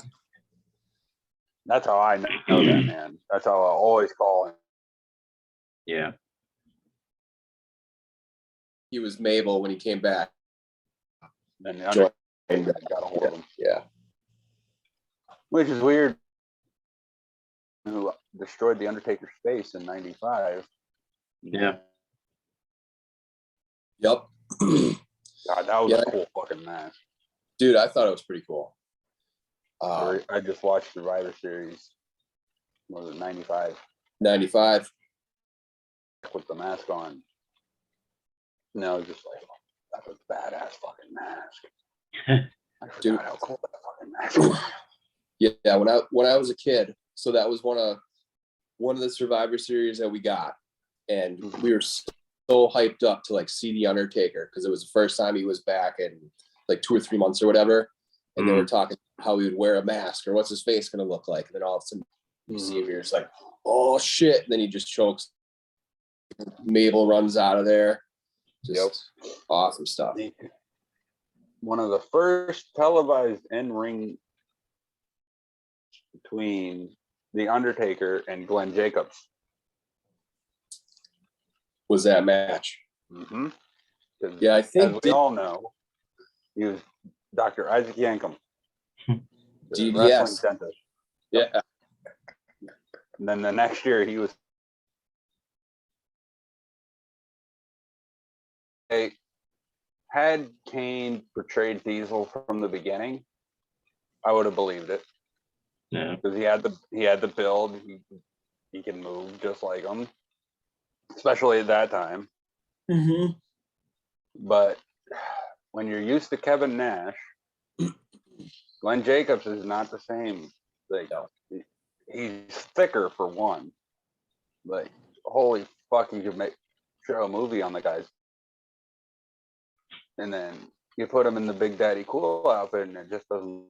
Speaker 4: That's how I know that man. That's how I always call him.
Speaker 1: Yeah.
Speaker 2: He was Mabel when he came back.
Speaker 4: And the Undertaker got a hold of him.
Speaker 2: Yeah.
Speaker 4: Which is weird. Who destroyed the Undertaker's face in '95?
Speaker 1: Yeah.
Speaker 2: Yep.
Speaker 4: God, that was a cool fucking match.
Speaker 2: Dude, I thought it was pretty cool.
Speaker 4: I just watched Survivor Series. What was it, 95?
Speaker 2: 95.
Speaker 4: With the mask on. No, just like, that's a badass fucking mask. I forgot how cool that fucking mask was.
Speaker 2: Yeah, when I was a kid, so that was one of the Survivor Series that we got. And we were so hyped up to like see the Undertaker because it was the first time he was back in like 2 or 3 months or whatever. And they were talking how he would wear a mask or what's his face going to look like. And then all of a sudden you see him, you're just like, oh shit. And then he just chokes. Mabel runs out of there. Just awesome stuff.
Speaker 4: One of the first televised in-ring between The Undertaker and Glenn Jacobs.
Speaker 2: Was that match?
Speaker 4: Mm-hmm.
Speaker 2: Yeah, I think
Speaker 4: as we all know, he was Dr. Isaac Yankem, the wrestling dentist.
Speaker 2: Yeah.
Speaker 4: And then the next year he was. Had Kane portrayed Diesel from the beginning, I would have believed it.
Speaker 1: Yeah.
Speaker 4: Because he had the build, he can move just like him, especially at that time.
Speaker 2: Mm-hmm.
Speaker 4: But when you're used to Kevin Nash, Glenn Jacobs is not the same. Like, he's thicker for one. Like, holy fuck, he could show a movie on the guys. And then you put him in the Big Daddy Cool outfit, and it just doesn't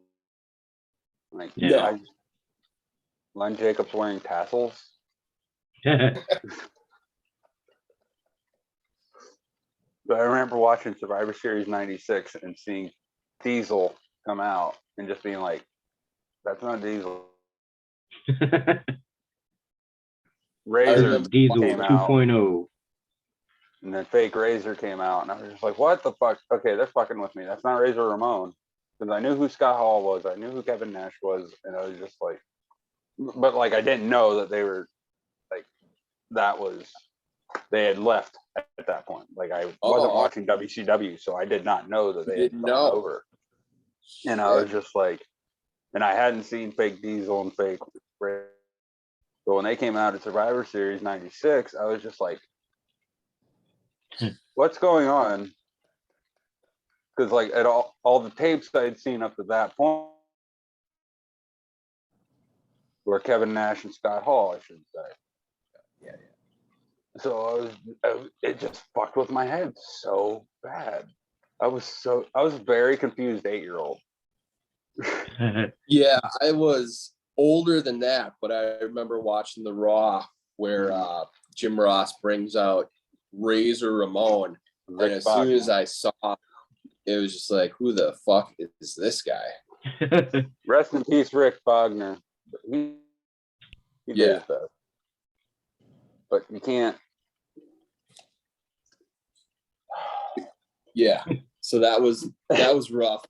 Speaker 4: like.
Speaker 1: Yeah.
Speaker 4: Len Jacobs wearing tassels. But I remember watching Survivor Series '96 and seeing Diesel come out and just being like, "That's not Diesel." Razor
Speaker 1: Diesel
Speaker 4: came out,
Speaker 1: 2.0.
Speaker 4: and then fake Razor came out, and I was just like, "What the fuck?" Okay, they're fucking with me. That's not Razor Ramon, because I knew who Scott Hall was, I knew who Kevin Nash was, and I was just like, but like I didn't know that they were like that was. They had left at that point. Like I wasn't watching WCW, so I did not know that they had gone over. And I was just like, and I hadn't seen fake Diesel and fake Ray. So when they came out at Survivor Series '96, I was just like, what's going on? Because like at all the tapes I'd seen up to that point were Kevin Nash and Scott Hall, I should say.
Speaker 2: Yeah.
Speaker 4: So it just fucked with my head so bad. I was very confused 8-year-old.
Speaker 2: Yeah, I was older than that, but I remember watching the Raw where Jim Ross brings out Razor Ramon, and as soon as I saw it, was just like, who the fuck is this guy?
Speaker 4: Rest in peace, Rick Bogner. He did his best. But you can't.
Speaker 2: Yeah, so that was rough,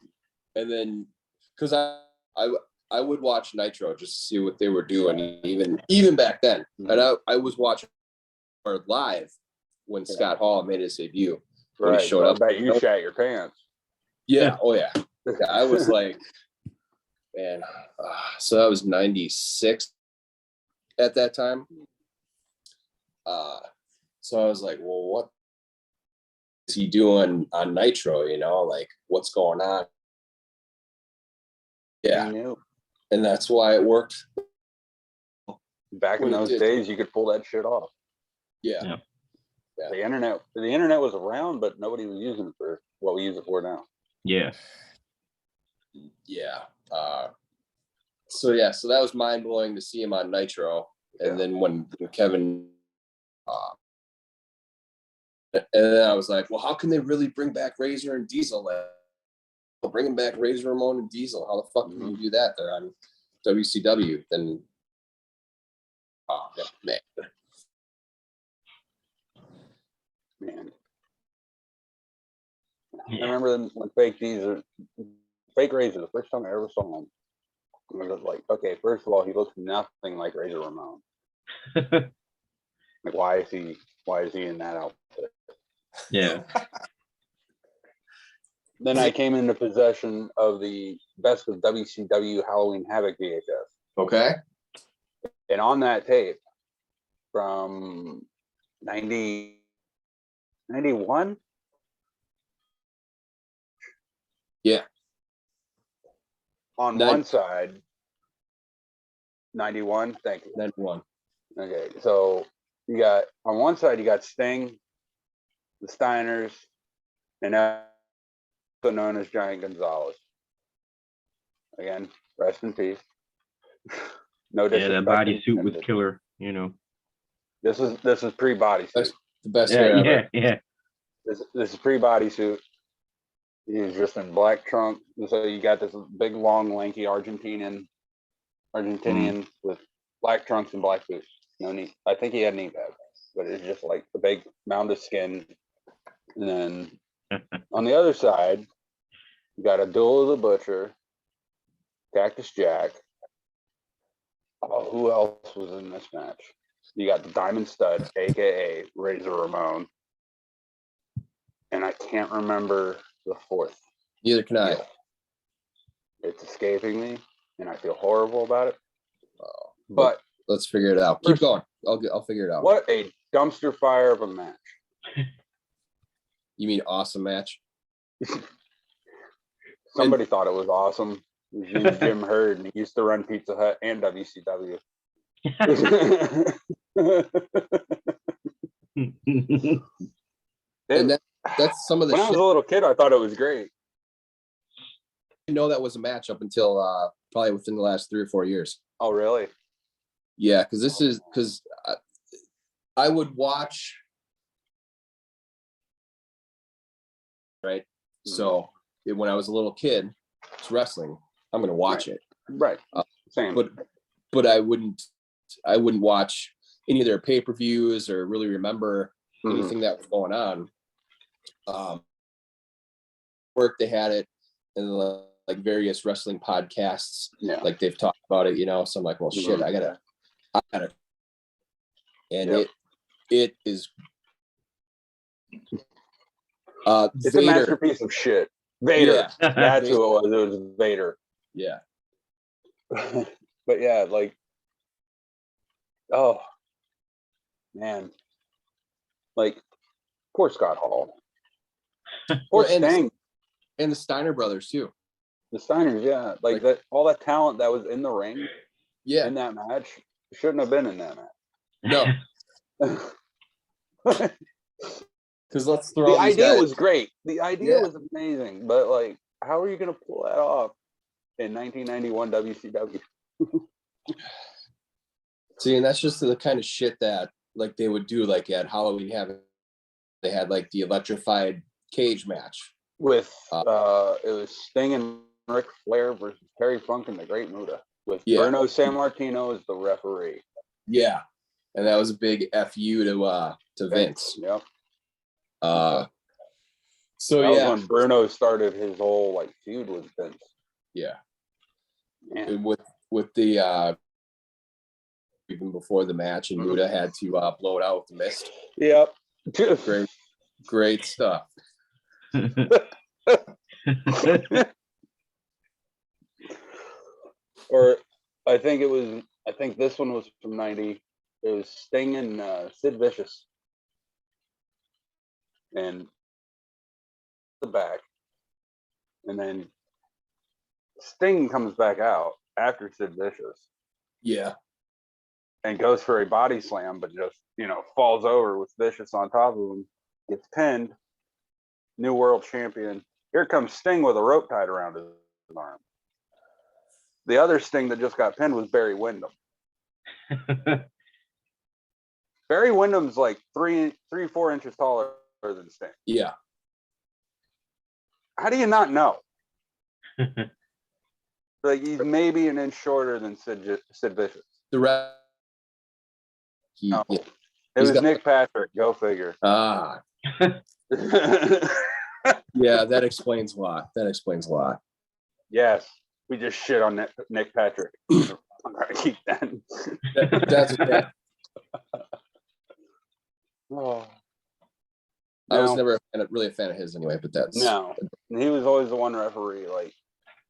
Speaker 2: and then because I would watch Nitro just to see what they were doing, even back then, and I was watching live when Scott Hall made his debut. When he showed up,
Speaker 4: I bet you shat your pants.
Speaker 2: Yeah, oh yeah. I was like, man. So that was '96 at that time. So I was like, well, what is he doing on Nitro? You know, like what's going on? Yeah, and that's why it worked.
Speaker 4: Back in those days, you could pull that shit off.
Speaker 2: Yeah.
Speaker 4: The internet was around, but nobody was using it for what we use it for now.
Speaker 1: Yeah.
Speaker 2: So that was mind blowing to see him on Nitro, and then when Kevin, and then I was like, well, how can they really bring back Razor and Diesel? Like, bringing back Razor Ramon and Diesel, how the fuck can you do that? They're on WCW. Then, man.
Speaker 4: I remember when fake Razor, the first time I ever saw him, I was like, okay, first of all, he looks nothing like Razor Ramon. Like, why is he in that outfit?
Speaker 1: Yeah.
Speaker 4: Then I came into possession of the Best of WCW Halloween Havoc VHS.
Speaker 2: Okay.
Speaker 4: And on that tape from 91.
Speaker 2: Yeah.
Speaker 4: On one side, 91. Thank you.
Speaker 2: 91.
Speaker 4: Okay, so you got on one side you got Sting, the Steiners, and also known as Giant Gonzalez. Again, rest in peace. No disrespect.
Speaker 1: Yeah, that bodysuit was killer. You know.
Speaker 4: This is pre-bodysuit.
Speaker 2: That's the best hair ever.
Speaker 1: Yeah.
Speaker 4: This is pre-bodysuit. He's just in black trunk. So you got this big, long, lanky Argentinian with black trunks and black boots. No knee. I think he had knee pads, but it's just like a big mound of skin. And then on the other side, you got a Duel of the Butcher, Cactus Jack. Oh, who else was in this match? You got the Diamond Stud, aka Razor Ramon, and I can't remember the fourth.
Speaker 2: Neither can I.
Speaker 4: It's escaping me, and I feel horrible about it. But
Speaker 2: let's figure it out. Keep going. I'll figure it out.
Speaker 4: What a dumpster fire of a match!
Speaker 2: You mean awesome match?
Speaker 4: Somebody thought it was awesome. It was Jim Hurd, and he used to run Pizza Hut and WCW.
Speaker 2: And that's some of the
Speaker 4: when
Speaker 2: shit.
Speaker 4: I was a little kid, I thought it was great.
Speaker 2: I didn't know that was a match up until probably within the last 3 or 4 years.
Speaker 4: Oh, really?
Speaker 2: Yeah, because I would watch. Right. So when I was a little kid, it's wrestling. I'm going to watch it.
Speaker 4: Right. Same.
Speaker 2: But I wouldn't watch any of their pay-per-views or really remember anything that was going on. Work, they had it in like various wrestling podcasts. Yeah. Like they've talked about it, So I'm like, well, shit, I gotta. And it is.
Speaker 4: It's
Speaker 2: Vader.
Speaker 4: a masterpiece of shit. Vader.
Speaker 2: Yeah.
Speaker 4: That's who it was. It was Vader.
Speaker 2: Yeah.
Speaker 4: But yeah, like, oh man, like poor Scott Hall, poor Sting,
Speaker 2: and the Steiner brothers too.
Speaker 4: The Steiners, yeah, like that. All that talent that was in the ring, in that match, shouldn't have been in that match.
Speaker 2: No. Because let's throw
Speaker 4: the idea was great. The idea was amazing, but like, how are you going to pull that off in 1991 WCW?
Speaker 2: See, and that's just the kind of shit that like they would do. Like at Halloween they had like the electrified cage match
Speaker 4: with it was Sting and Ric Flair versus Terry Funk and the Great Muta with Bruno Sammartino as the referee.
Speaker 2: Yeah, and that was a big FU to Vince.
Speaker 4: Yep.
Speaker 2: So
Speaker 4: that was when Bruno started his whole like feud with Vince.
Speaker 2: Yeah. And with the even before the match, and Muta had to blow it out with the mist.
Speaker 4: Yep.
Speaker 2: Great stuff.
Speaker 4: Or I think this one was from 90. It was Sting and Sid Vicious. And the back. And then Sting comes back out after Sid Vicious.
Speaker 2: Yeah.
Speaker 4: And goes for a body slam, but just, falls over with Vicious on top of him. Gets pinned. New world champion. Here comes Sting with a rope tied around his arm. The other Sting that just got pinned was Barry Windham. Barry Windham's like 4 inches taller than Sting.
Speaker 2: Yeah.
Speaker 4: How do you not know? Like he's maybe an inch shorter than Sid Vicious.
Speaker 2: The rest.
Speaker 4: It was Nick Patrick. Go figure.
Speaker 2: Yeah, that explains a lot.
Speaker 4: Yes, we just shit on Nick Patrick. I'm gonna keep that.
Speaker 2: That's okay.
Speaker 4: Oh.
Speaker 2: I was never really a fan of his anyway, but that's
Speaker 4: he was always the one referee. Like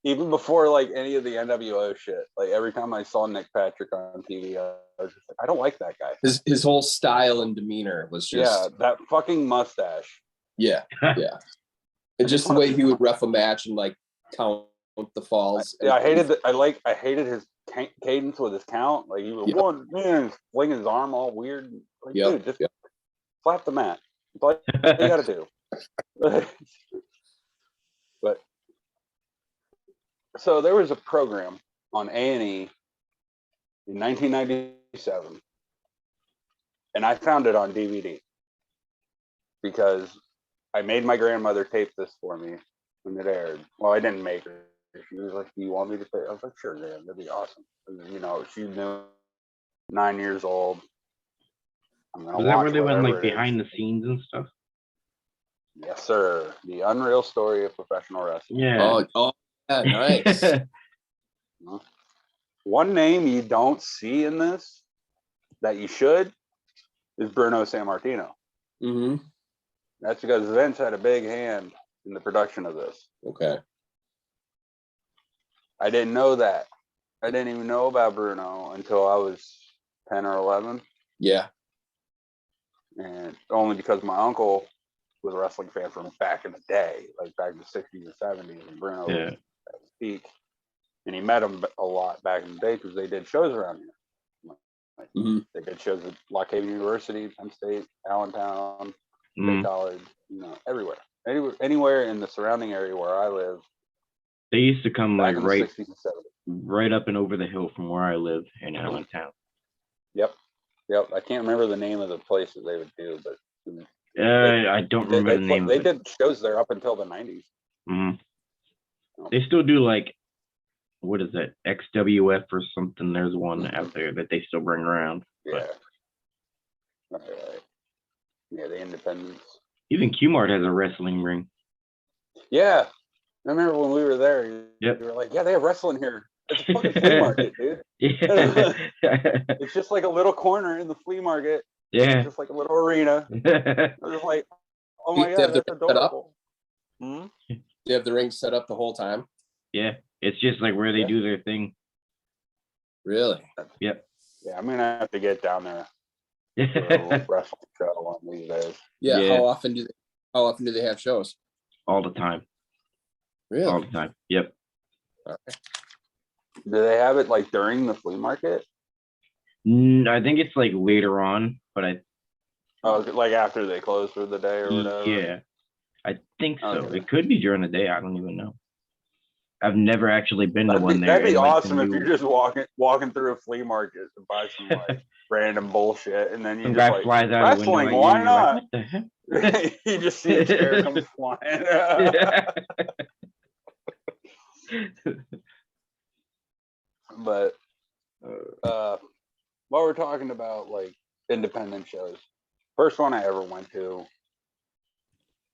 Speaker 4: even before like any of the NWO shit, like every time I saw Nick Patrick on TV, I was just like, I don't like that guy.
Speaker 2: His whole style and demeanor was just
Speaker 4: that fucking mustache.
Speaker 2: Yeah. And just the way he would ref a match and like count the falls.
Speaker 4: I hated his cadence with his count. Like he was one man flinging his arm all weird. Like, dude, just slap the mat. That's all you got to do. But so there was a program on A&E in 1997, and I found it on DVD because I made my grandmother tape this for me when it aired. Well, I didn't make her. She was like, "Do you want me to tape?" I was like, "Sure, Graham, that'd be awesome." She knew 9 years old.
Speaker 1: Was that where they went like behind the scenes and stuff?
Speaker 4: Yes, sir. The unreal story of professional wrestling.
Speaker 1: Yeah.
Speaker 2: Oh yeah, nice.
Speaker 4: One name you don't see in this that you should is Bruno Sammartino.
Speaker 2: Mm-hmm.
Speaker 4: That's because Vince had a big hand in the production of this.
Speaker 2: Okay.
Speaker 4: I didn't know that. I didn't even know about Bruno until I was 10 or 11.
Speaker 2: Yeah.
Speaker 4: And only because my uncle was a wrestling fan from back in the day, like back in the 60s or 70s, and Bruno was at his peak. And he met him a lot back in the day because they did shows around here. They did shows at Lock Haven University, Penn State, Allentown, State College, everywhere. Anywhere in the surrounding area where I live.
Speaker 1: They used to come like right
Speaker 4: 60s and 70s.
Speaker 1: Right up and over the hill from where I live in Allentown.
Speaker 4: Yep. I can't remember the name of the place that they would do, but
Speaker 1: I don't remember the name.
Speaker 4: They did shows there up until the 90s.
Speaker 1: They still do like, what is that, XWF or something? There's one out there that they still bring around.
Speaker 4: Yeah. Right. Yeah, the Independence.
Speaker 1: Even Q-Mart has a wrestling ring.
Speaker 4: Yeah. I remember when we were there, you were like, yeah, they have wrestling here. It's a fucking flea market, dude.
Speaker 1: Yeah.
Speaker 4: It's just like a little corner in the flea market.
Speaker 1: Yeah.
Speaker 4: It's just like a little arena. I was like, oh my God, that's adorable.
Speaker 2: Do you have the ring set up the whole time?
Speaker 1: Yeah. It's just like where they do their thing.
Speaker 2: Really?
Speaker 1: Yep.
Speaker 4: Yeah, I'm going to have to get down there for a wrestling show one of these days.
Speaker 2: Yeah. How often do they have shows?
Speaker 1: All the time.
Speaker 2: Really?
Speaker 1: All the time. Yep.
Speaker 2: Okay.
Speaker 4: Do they have it like during the flea market?
Speaker 1: I think it's like later on, but
Speaker 4: like after they close for the day or whatever?
Speaker 1: Yeah, I think so. Okay. It could be during the day. I don't even know. I've never actually been to one there.
Speaker 4: That'd be awesome if you're just walking through a flea market to buy some like random bullshit, and then you just like
Speaker 1: flies out
Speaker 4: wrestling. Why not? Like, what the heck? You just see a chair come flying. But while we're talking about like independent shows, first one I ever went to,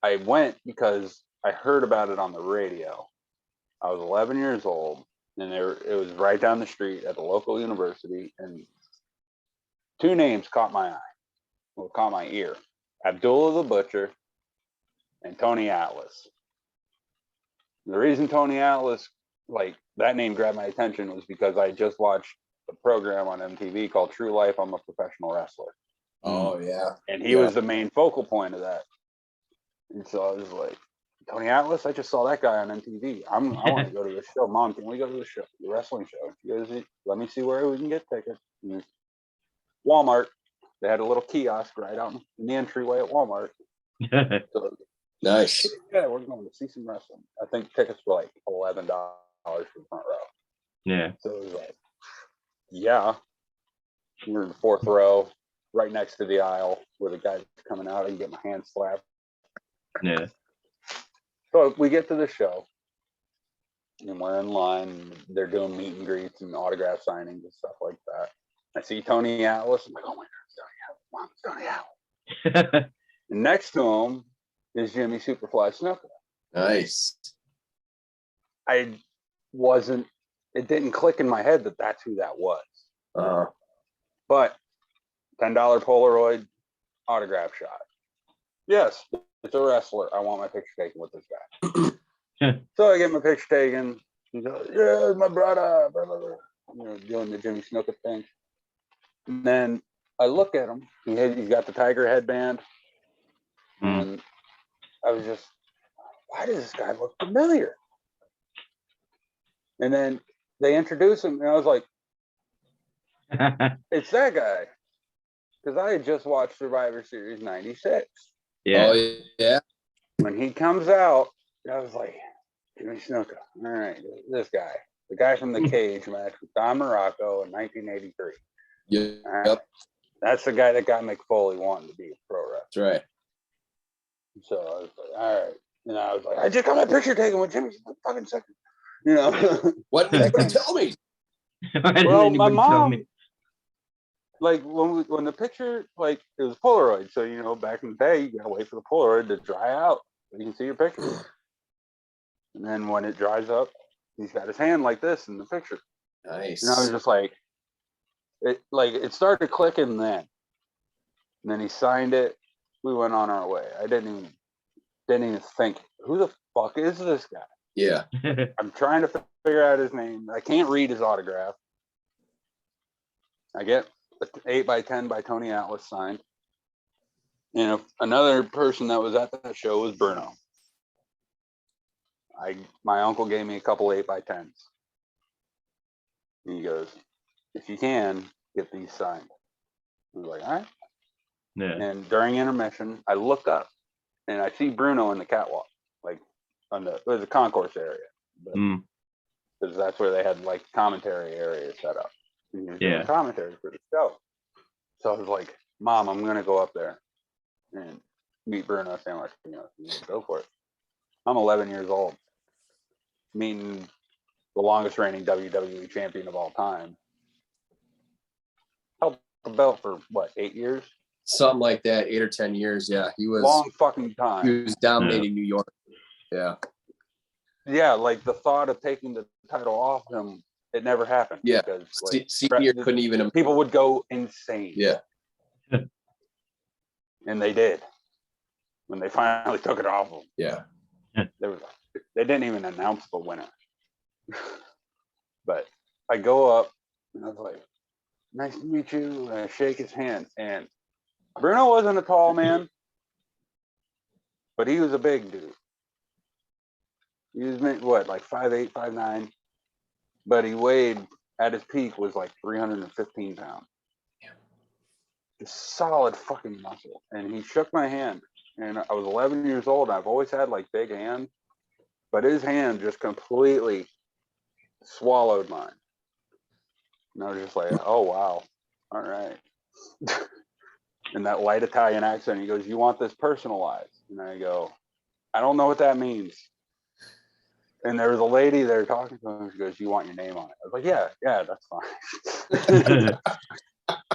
Speaker 4: I went because I heard about it on the radio. I was 11 years old, and it was right down the street at the local university, and two names caught my ear: Abdullah the Butcher and Tony Atlas. The reason Tony Atlas, like that name grabbed my attention, was because I just watched a program on MTV called True Life, I'm a Professional Wrestler.
Speaker 2: Oh yeah.
Speaker 4: And he was the main focal point of that. And so I was like, Tony Atlas, I just saw that guy on MTV. I want to go to the show. Mom, can we go to the show, the wrestling show? She goes, let me see where we can get tickets. And Walmart, they had a little kiosk right out in the entryway at Walmart. So,
Speaker 2: nice.
Speaker 4: Yeah, we're going to see some wrestling. I think tickets were like $11 for the front row.
Speaker 1: Yeah.
Speaker 4: So it was like, yeah, we're in the fourth row, right next to the aisle where the guy's coming out. I can get my hand slapped.
Speaker 1: Yeah.
Speaker 4: So we get to the show, and we're in line. They're doing meet and greets and autograph signings and stuff like that. I see Tony Atlas. I'm like, oh my God, it's Tony Atlas. Mom, it's Tony Atlas. And next to him is Jimmy Superfly Snuka.
Speaker 2: Nice.
Speaker 4: It didn't click in my head that that's who that was. But $10 Polaroid autograph shot. Yes, it's a wrestler. I want my picture taken with this guy. So I get my picture taken. He goes, yeah, my brother. Blah, blah, blah. Doing the Jimmy Snuka thing. And then I look at him. He's got the tiger headband. And I was just, why does this guy look familiar? And then they introduced him, and I was like, it's that guy. Because I had just watched Survivor Series 96.
Speaker 1: Yeah.
Speaker 2: Oh, yeah.
Speaker 4: When he comes out, I was like, Jimmy Snuka. All right, this guy. The guy from the cage match with Don Morocco in 1983.
Speaker 2: Yep.
Speaker 4: Right? That's the guy that got Mick Foley wanting to be a pro wrestler.
Speaker 2: That's right.
Speaker 4: So I was like, all right. And I was like, I just got my picture taken with Jimmy fucking second.
Speaker 2: What did you tell me?
Speaker 4: Well, my mom, like when the picture, like it was Polaroid. So, back in the day, you gotta wait for the Polaroid to dry out so you can see your picture. And then when it dries up, he's got his hand like this in the picture.
Speaker 2: Nice.
Speaker 4: And I was just like, it started clicking then. And then he signed it. We went on our way. I didn't even think, who the fuck is this guy?
Speaker 2: Yeah.
Speaker 4: I'm trying to figure out his name. I can't read his autograph. I get 8x10 by Tony Atlas signed. Another person that was at that show was Bruno. My uncle gave me a couple 8x10s. And he goes, if you can, get these signed. I was like, all right.
Speaker 1: Yeah.
Speaker 4: And during intermission, I look up and I see Bruno in the catwalk, like it was a concourse area, because that's where they had like commentary areas set up. And he was doing commentary for the show. So I was like, Mom, I'm gonna go up there and meet Bruno San Martino. Go for it. I'm 11 years old, meeting the longest reigning WWE champion of all time. Held the belt for what, 8 years?
Speaker 2: Something like that, 8 or 10 years. Yeah, he was
Speaker 4: long fucking time.
Speaker 2: He was dominating New York. Yeah.
Speaker 4: Yeah, like the thought of taking the title off him, it never happened.
Speaker 2: Yeah,
Speaker 4: because like,
Speaker 2: Senior couldn't even.
Speaker 4: People would go insane.
Speaker 2: Yeah.
Speaker 4: And they did when they finally took it off him.
Speaker 2: Yeah.
Speaker 4: They didn't even announce the winner. But I go up and I was like, nice to meet you. And I shake his hand. And Bruno wasn't a tall man, but he was a big dude. He was what, like 5'8", 5'9", but he weighed at his peak was like 315 pounds. Just solid fucking muscle. And he shook my hand. And I was 11 years old. And I've always had like big hands, but his hand just completely swallowed mine. And I was just like, oh wow, all right. In that light Italian accent, he goes, you want this personalized? And I go, I don't know what that means. And there was a lady there talking to him. She goes, you want your name on it? I was like, yeah, that's fine.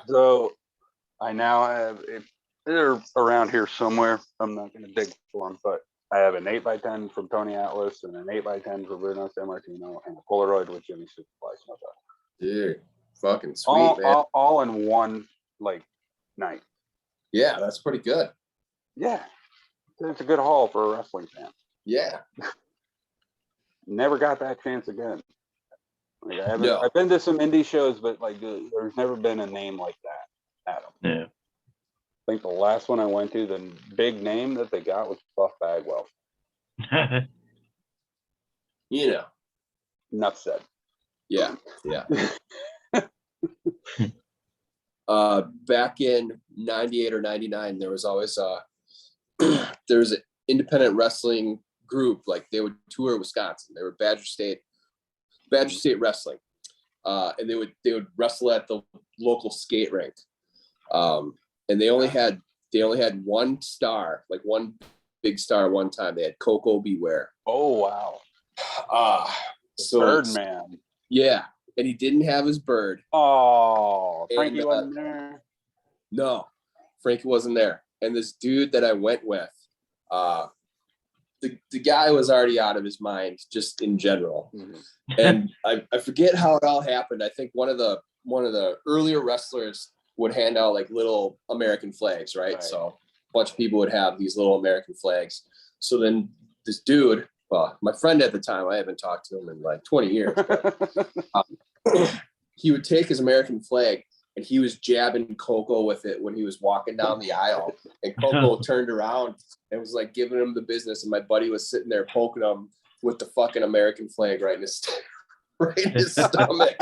Speaker 4: So I now have it. They're around here somewhere. I'm not going to dig for them, but I have an 8x10 from Tony Atlas and an 8x10 from Bruno San Martino and a Polaroid with Jimmy Superfly Snuff.
Speaker 2: Dude, fucking sweet, man.
Speaker 4: All in one like night.
Speaker 2: Yeah, that's pretty good.
Speaker 4: Yeah, it's a good haul for a wrestling fan.
Speaker 2: Yeah.
Speaker 4: Never got that chance again. Like I've been to some indie shows, but like there's never been a name like that at them.
Speaker 1: Yeah.
Speaker 4: I think the last one I went to, the big name that they got was Buff Bagwell.
Speaker 2: You know.
Speaker 4: Enough said.
Speaker 2: Yeah. Back in 98 or 99, there was always there was an independent wrestling group, like they would tour Wisconsin. They were Badger State Wrestling. And they would wrestle at the local skate rink. And they only had one star, like one big star one time. They had Coco Beware.
Speaker 4: Oh wow.
Speaker 2: So
Speaker 4: Birdman.
Speaker 2: Yeah. And he didn't have his bird.
Speaker 4: Oh, Frankie wasn't there.
Speaker 2: No, Frankie wasn't there. And this dude that I went with, the guy was already out of his mind, just in general. Mm-hmm. And I forget how it all happened. I think one of the earlier wrestlers would hand out like little American flags, right? So a bunch of people would have these little American flags. So then this dude, my friend at the time, I haven't talked to him in like 20 years, but he would take his American flag and he was jabbing Coco with it when he was walking down the aisle. And Coco turned around and was like giving him the business. And my buddy was sitting there poking him with the fucking American flag right in his stomach.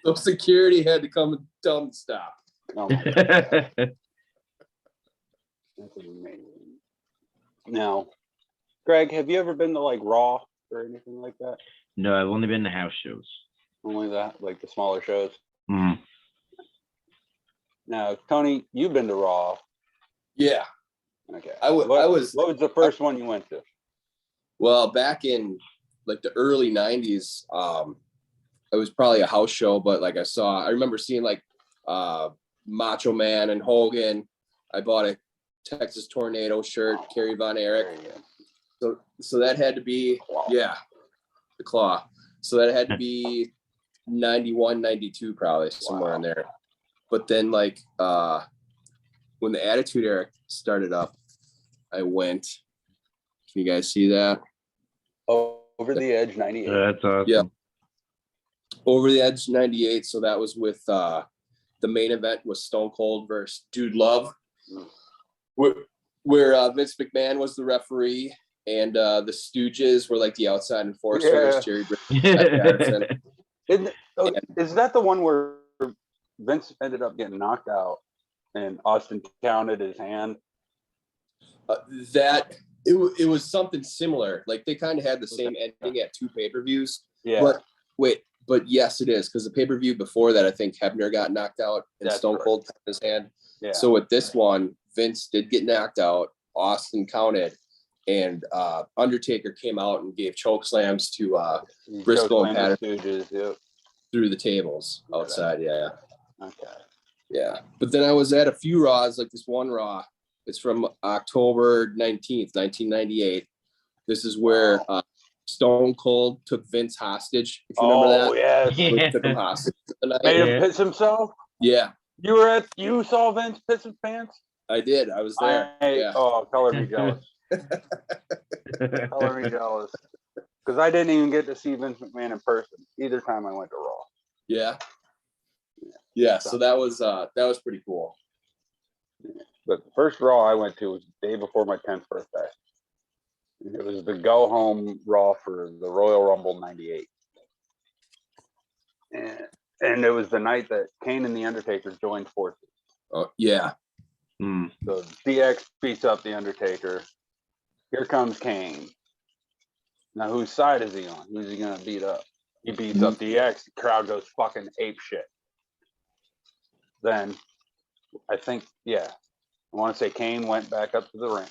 Speaker 2: So security had to come and tell him to stop.
Speaker 4: Oh my God. That's amazing. Now, Greg, have you ever been to like Raw or anything like that?
Speaker 1: No, I've only been to house shows.
Speaker 4: Only that, like the smaller shows.
Speaker 1: Mm.
Speaker 4: Now, Tony, you've been to Raw.
Speaker 2: Yeah.
Speaker 4: Okay.
Speaker 2: What was
Speaker 4: the first one you went to?
Speaker 2: Well, back in like the early 90s, it was probably a house show, but like I remember seeing like Macho Man and Hogan. I bought a Texas Tornado shirt, Kerry Von Erich. So that had to be, the Claw. So that had to be 91, 92 probably, somewhere in there. But then like when the Attitude Era started up, I went. Can you guys see that?
Speaker 4: Over the Edge 98.
Speaker 1: That's awesome.
Speaker 2: Yeah. Over the Edge 98. So that was with the main event was Stone Cold versus Dude Love, where Vince McMahon was the referee and the Stooges were like the outside enforcers.
Speaker 4: Yeah.
Speaker 2: Jerry Bridges.
Speaker 4: Oh, is that the one where Vince ended up getting knocked out and Austin counted his hand?
Speaker 2: It was something similar. Like they kind of had the same ending at 2 pay-per-views.
Speaker 4: Yeah.
Speaker 2: But yes, it is, because the pay-per-view before that, I think Hebner got knocked out and Stone Cold cut his hand.
Speaker 4: Yeah.
Speaker 2: So with this one, Vince did get knocked out. Austin counted, and Undertaker came out and gave choke slams to Briscoe and Patterson through the tables outside. Yeah.
Speaker 4: Okay.
Speaker 2: Yeah. But then I was at a few Raws, like this one Raw. It's from October 19th, 1998. This is where Stone Cold took Vince hostage. If you remember that.
Speaker 4: Yes.
Speaker 2: Took him hostage.
Speaker 4: Made him piss himself?
Speaker 2: Yeah.
Speaker 4: You saw Vince piss his pants?
Speaker 2: I did. I was there.
Speaker 4: Oh, color me jealous. Color me jealous. Because I didn't even get to see Vince McMahon in person either time I went to Raw.
Speaker 2: Yeah. Yeah. So that was pretty cool.
Speaker 4: But the first Raw I went to was the day before my 10th birthday. It was the go home Raw for the Royal Rumble '98. And it was the night that Kane and The Undertaker joined forces.
Speaker 2: Oh, yeah.
Speaker 4: So DX beats up The Undertaker. Here comes Kane. Now, whose side is he on? Who's he going to beat up? He beats up DX. The crowd goes fucking ape shit. Then, I think, I want to say Kane went back up to the ring,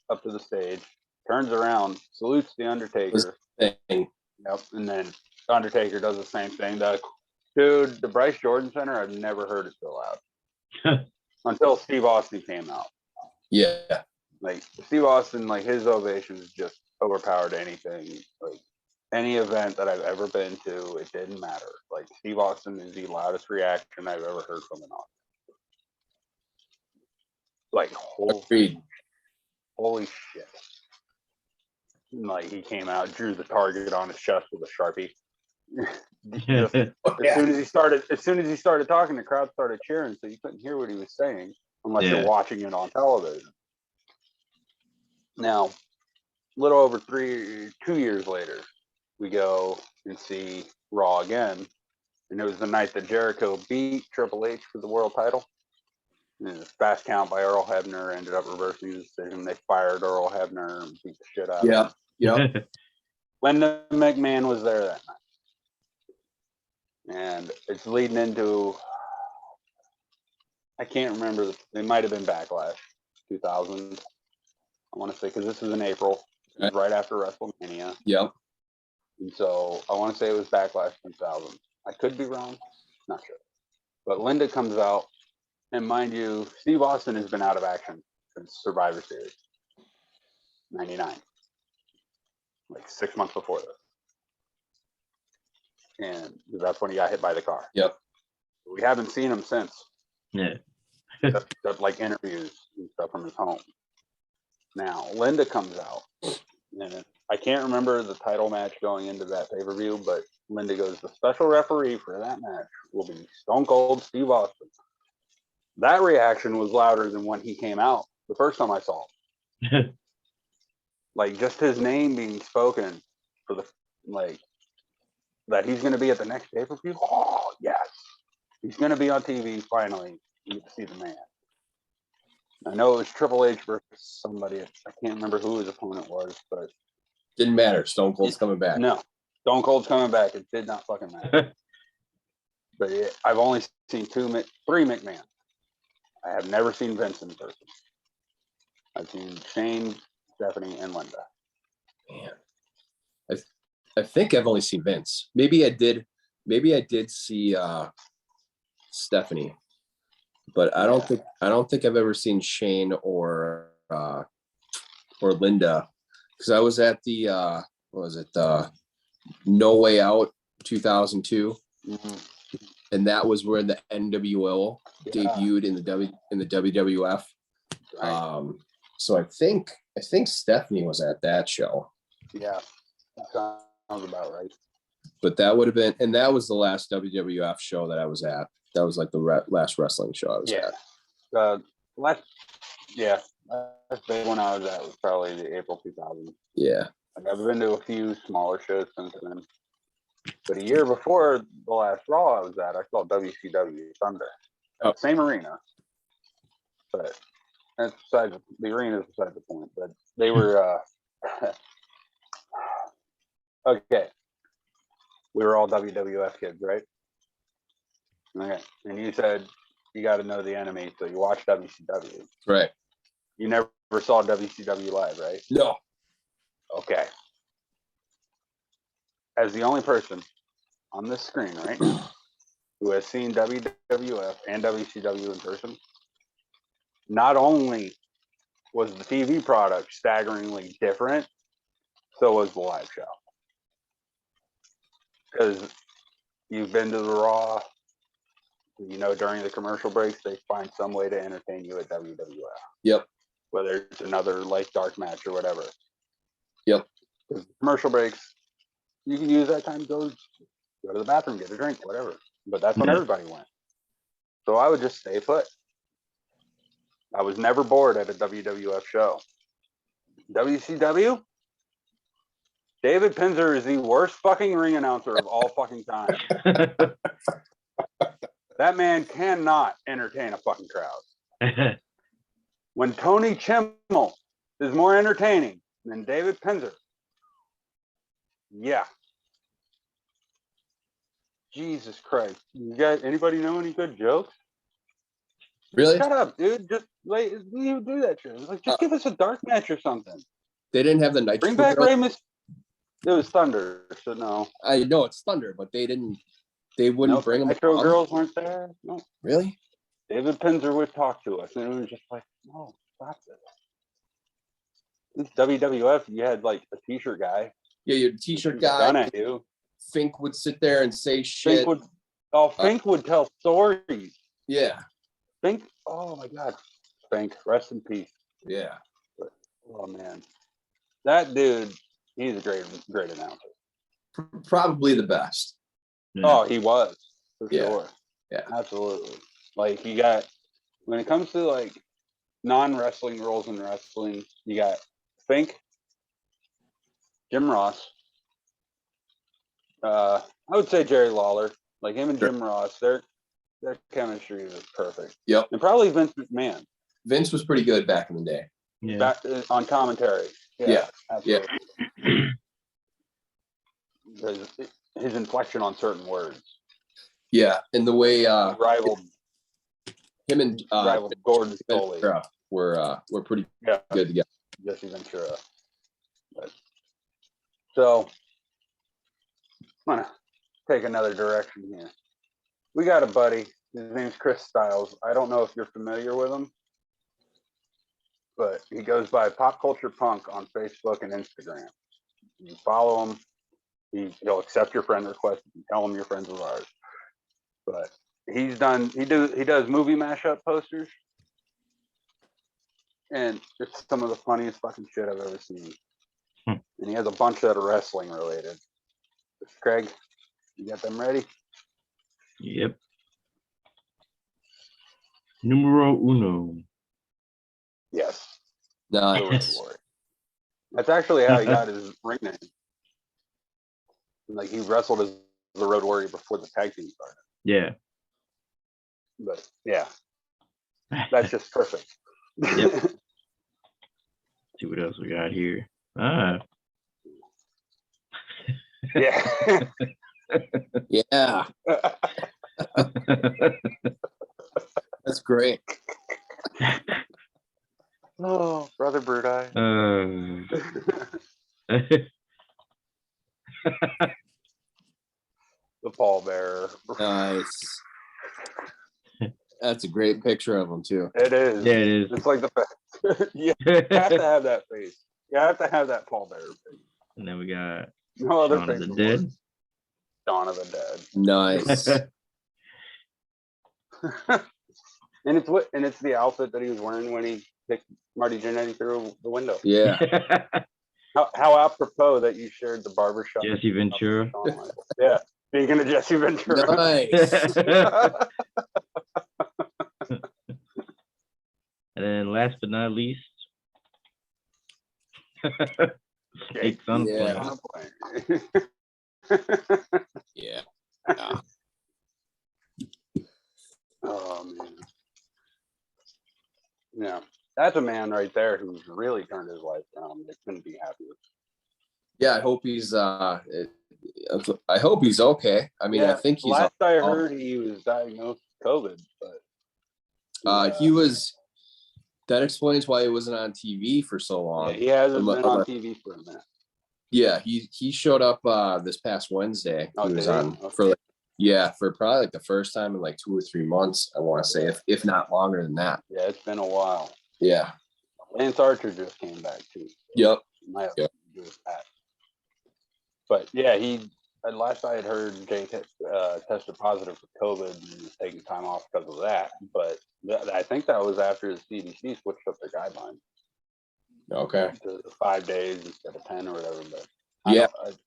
Speaker 4: up to the stage, turns around, salutes The Undertaker. Yep, and then The Undertaker does the same thing. The Bryce Jordan Center, I've never heard it so loud. Until Steve Austin came out.
Speaker 2: Yeah.
Speaker 4: Like, Steve Austin, like, his ovations just overpowered anything. Like, any event that I've ever been to, it didn't matter. Like, Steve Austin is the loudest reaction I've ever heard from an audience. Like, holy shit. Like, he came out, drew the target on his chest with a Sharpie. As soon as he started talking, the crowd started cheering, so you couldn't hear what he was saying unless you're watching it on television. Now, a little over 2 years later, we go and see Raw again, and it was the night that Jericho beat Triple H for the world title. And it was fast count by Earl Hebner, ended up reversing the decision. They fired Earl Hebner and beat the shit out of him.
Speaker 2: Yeah.
Speaker 4: Linda McMahon was there that night. And it's leading into, I can't remember, it might have been Backlash 2000. I want to say, because this was in April, it was right after WrestleMania.
Speaker 2: Yep.
Speaker 4: And so I want to say it was Backlash 2000. I could be wrong, not sure. But Linda comes out, and mind you, Steve Austin has been out of action since Survivor Series 99, like 6 months before this. And that's when he got hit by the car.
Speaker 2: Yep.
Speaker 4: We haven't seen him since.
Speaker 1: Yeah.
Speaker 4: Except like interviews and stuff from his home. Now, Linda comes out, and I can't remember the title match going into that pay-per-view, but Linda goes, the special referee for that match will be Stone Cold Steve Austin. That reaction was louder than when he came out the first time I saw him. Like, just his name being spoken for the, like, that he's going to be at the next pay-per-view. Oh, yes. He's going to be on TV finally. You get to see the man. I know it was Triple H versus somebody. I can't remember who his opponent was, but
Speaker 2: didn't matter. Stone Cold's coming back.
Speaker 4: No, Stone Cold's coming back. It did not fucking matter. But I've only seen three McMahon. I have never seen Vince in person. I've seen Shane, Stephanie, and Linda.
Speaker 2: Man, I think I've only seen Vince. Maybe I did see Stephanie, but I don't think I've ever seen Shane or Linda, because I was at the what was it, the No Way Out 2002, and that was where the NWO debuted in the WWF. Right. So I think Stephanie was at that show.
Speaker 4: Yeah, that sounds about right.
Speaker 2: But that would have been, and that was the last WWF show that I was at. That was like the last wrestling show I was at.
Speaker 4: Last big one I was at was probably the April 2000.
Speaker 2: Yeah.
Speaker 4: Like, I've been to a few smaller shows since then. But a year before the last Raw I was at, I saw WCW Thunder. Same arena. But that's the arena is beside the point. But they were okay. We were all WWF kids, right? Okay. And you said you got to know the enemy, so you watch WCW.
Speaker 2: Right.
Speaker 4: You never saw WCW live, right?
Speaker 2: No.
Speaker 4: Okay. As the only person on this screen right now who has seen WWF and WCW in person, not only was the TV product staggeringly different, so was the live show. Because you've been to the Raw, you know, during the commercial breaks, they find some way to entertain you at WWF.
Speaker 2: Yep.
Speaker 4: Whether it's another like dark match or whatever.
Speaker 2: Yep.
Speaker 4: Because commercial breaks, you can use that time to go to the bathroom, get a drink, whatever. But that's when everybody went. So I would just stay put. I was never bored at a WWF show. WCW? David Pinzer is the worst fucking ring announcer of all fucking time. That man cannot entertain a fucking crowd. When Tony Chimmel is more entertaining than David Pinzer, yeah. Jesus Christ. You guys, anybody know any good jokes?
Speaker 2: Really?
Speaker 4: Shut up, dude. Just like you do that shit. Like, just give us a dark match or something.
Speaker 2: They didn't have the Nitro
Speaker 4: Bring back
Speaker 2: Girls.
Speaker 4: Rey Mysterio. It was Thunder, so no.
Speaker 2: I know it's Thunder, but they wouldn't bring them.
Speaker 4: Nitro Girls weren't there. No.
Speaker 2: Really?
Speaker 4: David Pinzer would talk to us, and it was just like, no, stop this. This WWF, you had like a t-shirt guy.
Speaker 2: Yeah, your t-shirt guy.
Speaker 4: Gun at you.
Speaker 2: Fink would sit there and say shit.
Speaker 4: Fink would tell stories.
Speaker 2: Yeah.
Speaker 4: Fink, oh my God. Fink, rest in peace.
Speaker 2: Yeah.
Speaker 4: Oh man. That dude, he's a great announcer.
Speaker 2: Probably the best.
Speaker 1: Yeah.
Speaker 4: Oh, he was. For
Speaker 2: Yeah.
Speaker 4: sure.
Speaker 2: Yeah.
Speaker 4: Absolutely. Like he got, when it comes to like non-wrestling roles in wrestling, you got Fink, Jim Ross, I would say Jerry Lawler. Like him and Jim Ross, their chemistry was perfect.
Speaker 2: Yep.
Speaker 4: And probably Vince McMahon.
Speaker 2: Vince was pretty good back in the day.
Speaker 1: Yeah.
Speaker 4: Back, on commentary.
Speaker 2: Yeah.
Speaker 4: Absolutely. Because his inflection on certain words.
Speaker 2: Yeah, and the way
Speaker 4: rivaled
Speaker 2: him and
Speaker 4: Gordon Foley
Speaker 2: were pretty good together.
Speaker 4: Jesse Ventura. But, so I'm gonna take another direction here. We got a buddy. His name's Chris Styles. I don't know if you're familiar with him, but he goes by Pop Culture Punk on Facebook and Instagram. You follow him, he'll accept your friend request. You tell him you're friends with ours. But he does movie mashup posters, and it's some of the funniest fucking shit I've ever seen. And he has a bunch that are wrestling related. Craig, you got them ready?
Speaker 1: Yep. Numero uno.
Speaker 4: Yes.
Speaker 2: Nice.
Speaker 4: That's actually how he got his ring name. Like he wrestled as the Road Warrior before the tag team started.
Speaker 1: Yeah.
Speaker 4: But yeah, that's just perfect.
Speaker 1: Yep. See what else we got here.
Speaker 4: Yeah.
Speaker 2: Yeah. That's great.
Speaker 4: Oh, Brother Bird Eye. The pallbearer.
Speaker 2: Nice. That's a great picture of him too.
Speaker 4: It is.
Speaker 1: Yeah, it is.
Speaker 4: It's like the best. You have to have that face. You have to have that pallbearer face.
Speaker 1: And then we got
Speaker 4: No other
Speaker 1: Shaun of
Speaker 4: face.
Speaker 1: the Dead.
Speaker 4: Dawn of the Dead.
Speaker 2: Nice.
Speaker 4: And it's the outfit that he was wearing when he picked Marty Jannetty through the window.
Speaker 2: Yeah.
Speaker 4: How apropos that you shared the barbershop.
Speaker 1: Jesse Ventura.
Speaker 4: Yeah. Speaking of Jesse Ventura.
Speaker 2: Nice.
Speaker 1: And then last but not least, Snake Sunflame.
Speaker 2: Yeah.
Speaker 4: Oh man. Yeah, that's a man right there who's really turned his life around. They couldn't be happier.
Speaker 2: Yeah, I hope he's okay. I mean,
Speaker 4: Yeah,
Speaker 2: I think he's
Speaker 4: last I heard he was diagnosed with COVID, but
Speaker 2: he was. That explains why he wasn't on TV for so long.
Speaker 4: yeah, he hasn't been on TV for a minute.
Speaker 2: Yeah, he showed up this past Wednesday. He was on for probably like the first time in like 2 or 3 months, I want to say, if not longer than that.
Speaker 4: Yeah, it's been a while.
Speaker 2: Yeah.
Speaker 4: Lance Archer just came back too.
Speaker 2: Yep.
Speaker 4: Might have to do with that. But yeah, last I had heard, Jay tested positive for COVID and was taking time off because of that. But I think that was after the CDC switched up their guidelines.
Speaker 2: Okay.
Speaker 4: To 5 days instead of 10 or whatever. But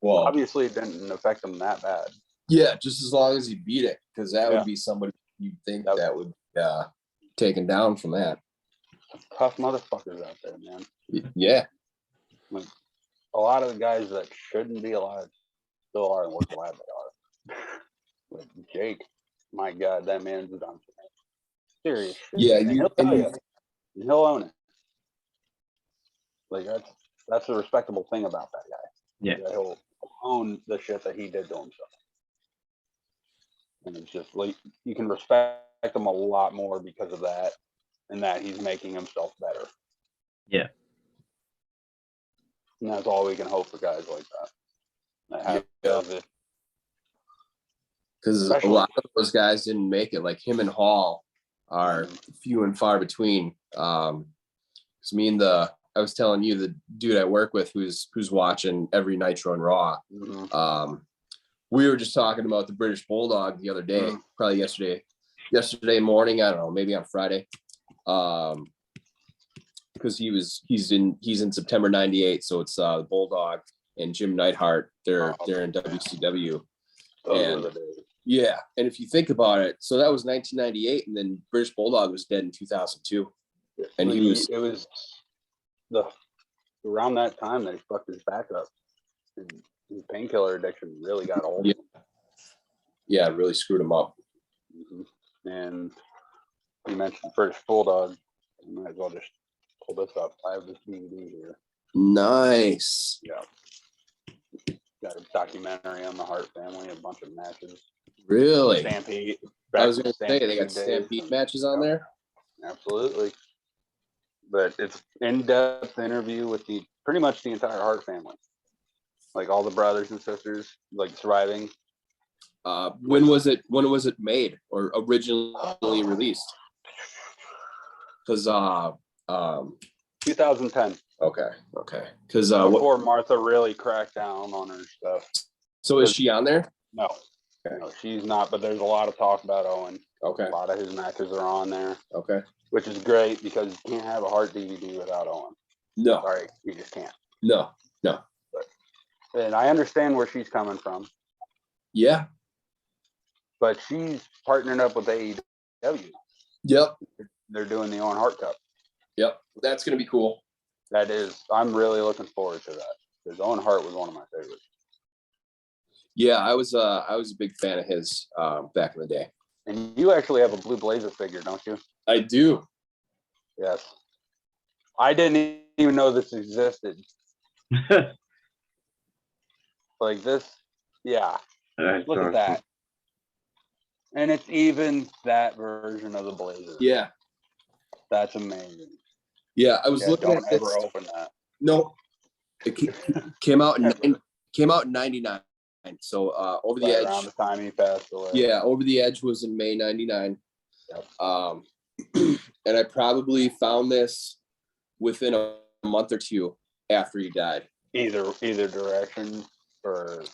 Speaker 2: well,
Speaker 4: obviously it didn't affect them that bad.
Speaker 2: Yeah, just as long as he beat it, because that would be somebody you'd think that would taken down from that.
Speaker 4: Tough motherfuckers out there, man.
Speaker 2: Yeah.
Speaker 4: Like, a lot of the guys that shouldn't be alive still are, and we're glad they are. Like Jake, my God, that man's done serious.
Speaker 2: Yeah,
Speaker 4: he'll own it. Like that's the respectable thing about that guy.
Speaker 1: Yeah,
Speaker 4: he'll own the shit that he did to himself, and it's just like you can respect him a lot more because of that, and that he's making himself better.
Speaker 1: Yeah,
Speaker 4: and that's all we can hope for guys like that.
Speaker 2: Because a lot of those guys didn't make it. Like him and Hall are few and far between. Because I was telling you, the dude I work with who's watching every Nitro and Raw.
Speaker 4: Mm-hmm.
Speaker 2: We were just talking about the British Bulldog the other day, probably yesterday morning. I don't know, maybe on Friday. Because he's in September '98, so it's the Bulldog and Jim Neidhart. They're in WCW. Yeah, and if you think about it, so that was 1998, and then British Bulldog was dead in 2002, and it was
Speaker 4: around that time that he fucked his back up, and his painkiller addiction really got old.
Speaker 2: Yeah, it really screwed him up.
Speaker 4: Mm-hmm. And you mentioned British Bulldog, I might as well just pull this up. I have this DVD here.
Speaker 2: Nice.
Speaker 4: Yeah. Got a documentary on the Hart family, a bunch of matches.
Speaker 2: Really?
Speaker 4: Stampede.
Speaker 2: I was going to say, they got Stampede matches on there?
Speaker 4: Absolutely. But it's in-depth interview with pretty much the entire Hart family. Like all the brothers and sisters, like surviving.
Speaker 2: When was it made or originally released? Because
Speaker 4: 2010.
Speaker 2: Okay. Because
Speaker 4: before Martha really cracked down on her stuff.
Speaker 2: So is she on there?
Speaker 4: No. Okay. No, she's not. But there's a lot of talk about Owen.
Speaker 2: Okay.
Speaker 4: A lot of his matches are on there.
Speaker 2: Okay.
Speaker 4: Which is great because you can't have a Hart DVD without Owen.
Speaker 2: No.
Speaker 4: Sorry, you just can't.
Speaker 2: No.
Speaker 4: And I understand where she's coming from.
Speaker 2: Yeah.
Speaker 4: But she's partnering up with AEW.
Speaker 2: Yep.
Speaker 4: They're doing the Owen Hart Cup.
Speaker 2: Yep. That's going to be cool.
Speaker 4: That is. I'm really looking forward to that. Because Owen Hart was one of my favorites.
Speaker 2: Yeah, I was a big fan of his back in the day.
Speaker 4: And you actually have a Blue Blazer figure, don't you?
Speaker 2: I do.
Speaker 4: Yes. I didn't even know this existed. Like this, yeah. Look at that. And it's even that version of the Blazer.
Speaker 2: Yeah.
Speaker 4: That's amazing.
Speaker 2: Yeah, I was looking at this.
Speaker 4: Don't ever open that.
Speaker 2: No. It came out in 99. So Over the Edge.
Speaker 4: Around the time he passed away.
Speaker 2: Yeah, Over the Edge was in May 99.
Speaker 4: Yep.
Speaker 2: And I probably found this within a month or two after he died.
Speaker 4: Either direction or.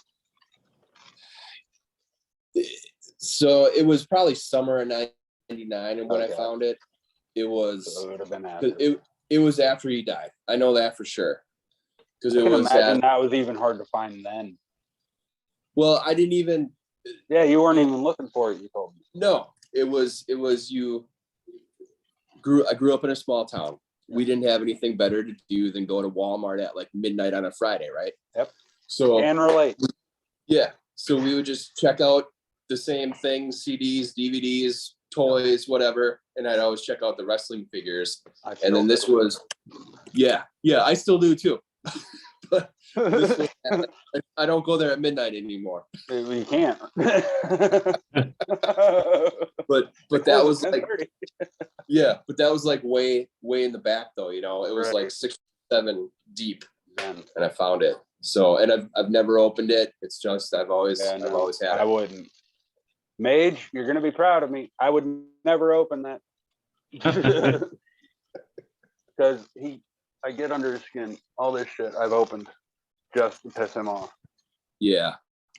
Speaker 2: So it was probably summer of 99, and when I found it, it was.
Speaker 4: So it would have been after.
Speaker 2: It was after he died. I know that for sure. Because
Speaker 4: I can imagine that was even hard to find then.
Speaker 2: Well, I didn't even.
Speaker 4: Yeah, you weren't even looking for it. You told me.
Speaker 2: No, it was you. I grew up in a small town. We didn't have anything better to do than go to Walmart at like midnight on a Friday, right?
Speaker 4: Yep.
Speaker 2: So
Speaker 4: and relate.
Speaker 2: Yeah. So we would just check out the same things, CDs, DVDs, toys, whatever, and I'd always check out the wrestling figures. And then this was, yeah, I still do too. But this was, I don't go there at midnight anymore.
Speaker 4: You can't.
Speaker 2: but that was like, yeah, but that was like way in the back though. You know, it was like 6 or 7 deep, and I found it. So, and I've never opened it. It's just I've always had it.
Speaker 4: I wouldn't. Mage, you're gonna be proud of me. I would never open that because I get under his skin. All this shit I've opened just to piss him off.
Speaker 2: Yeah.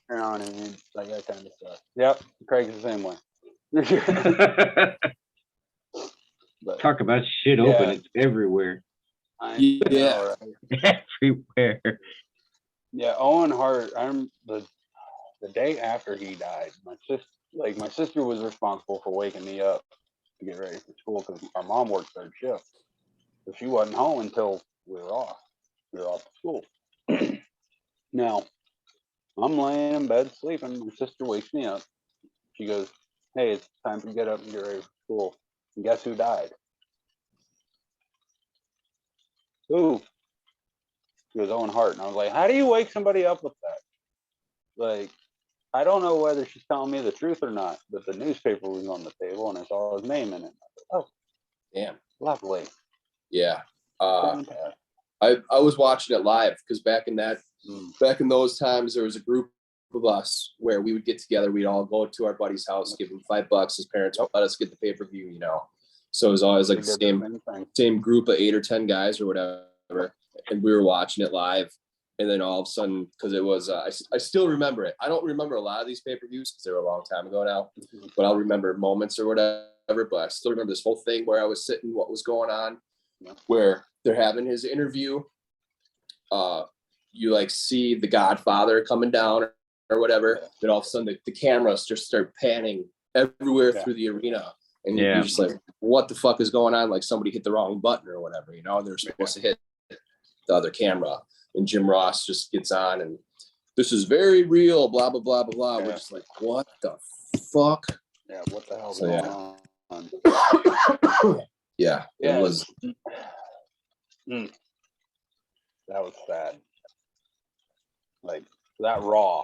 Speaker 4: You know what I mean? Like that kind of stuff. Yep, Craig's the same way.
Speaker 1: But, talk about shit open. It's everywhere.
Speaker 2: Yeah.
Speaker 1: Everywhere.
Speaker 4: Yeah, Owen Hart. I'm the day after he died. My sister was responsible for waking me up to get ready for school because our mom worked third shift, so she wasn't home until we were off. We were off to school. Now, I'm laying in bed sleeping. My sister wakes me up. She goes, "Hey, it's time to get up and get ready for school." And guess who died? Who? She goes, Owen Hart. And I was like, how do you wake somebody up with that? Like, I don't know whether she's telling me the truth or not, but the newspaper was on the table and I saw his name in it. Oh,
Speaker 2: damn.
Speaker 4: Lovely.
Speaker 2: Yeah. I was watching it live because back in those times, there was a group of us where we would get together. We'd all go to our buddy's house, give him $5. His parents would let us get the pay-per-view, you know. So it was always like the same group of 8 or 10 guys or whatever. And we were watching it live. And then all of a sudden, because it was, I still remember it. I don't remember a lot of these pay-per-views because they were a long time ago now, but I'll remember moments or whatever. But I still remember this whole thing where I was sitting, what was going on, where they're having his interview. You like see the Godfather coming down or whatever. Then all of a sudden the cameras just start panning everywhere through the arena. And you're just like, what the fuck is going on? Like somebody hit the wrong button or whatever, you know, they're supposed to hit the other camera. And Jim Ross just gets on and this is very real, blah, blah, blah, blah, blah. We're just like, what the fuck?
Speaker 4: Yeah, what the hell's going on?
Speaker 2: Yeah, it was.
Speaker 4: That was sad. Like that Raw.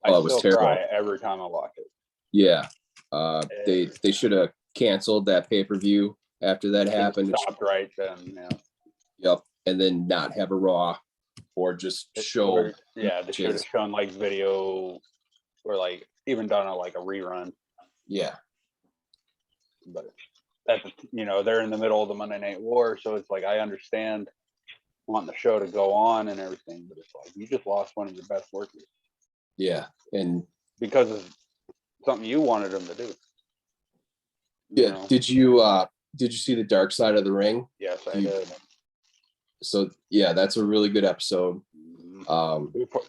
Speaker 4: I
Speaker 2: it was
Speaker 4: still
Speaker 2: terrible.
Speaker 4: Cry every time I watch it.
Speaker 2: Yeah. They should have canceled that pay-per-view after that happened.
Speaker 4: Stopped right then, yeah.
Speaker 2: Yep. And then not have a Raw or just show.
Speaker 4: They should have shown like video or like even done like a rerun.
Speaker 2: Yeah.
Speaker 4: But that's, you know, they're in the middle of the Monday Night War, so it's like I understand wanting the show to go on and everything, but it's like you just lost one of your best workers.
Speaker 2: Yeah. And
Speaker 4: because of something you wanted them to do.
Speaker 2: Yeah. Know? Did you see the Dark Side of the Ring?
Speaker 4: Yes, I did.
Speaker 2: So yeah, that's a really good episode.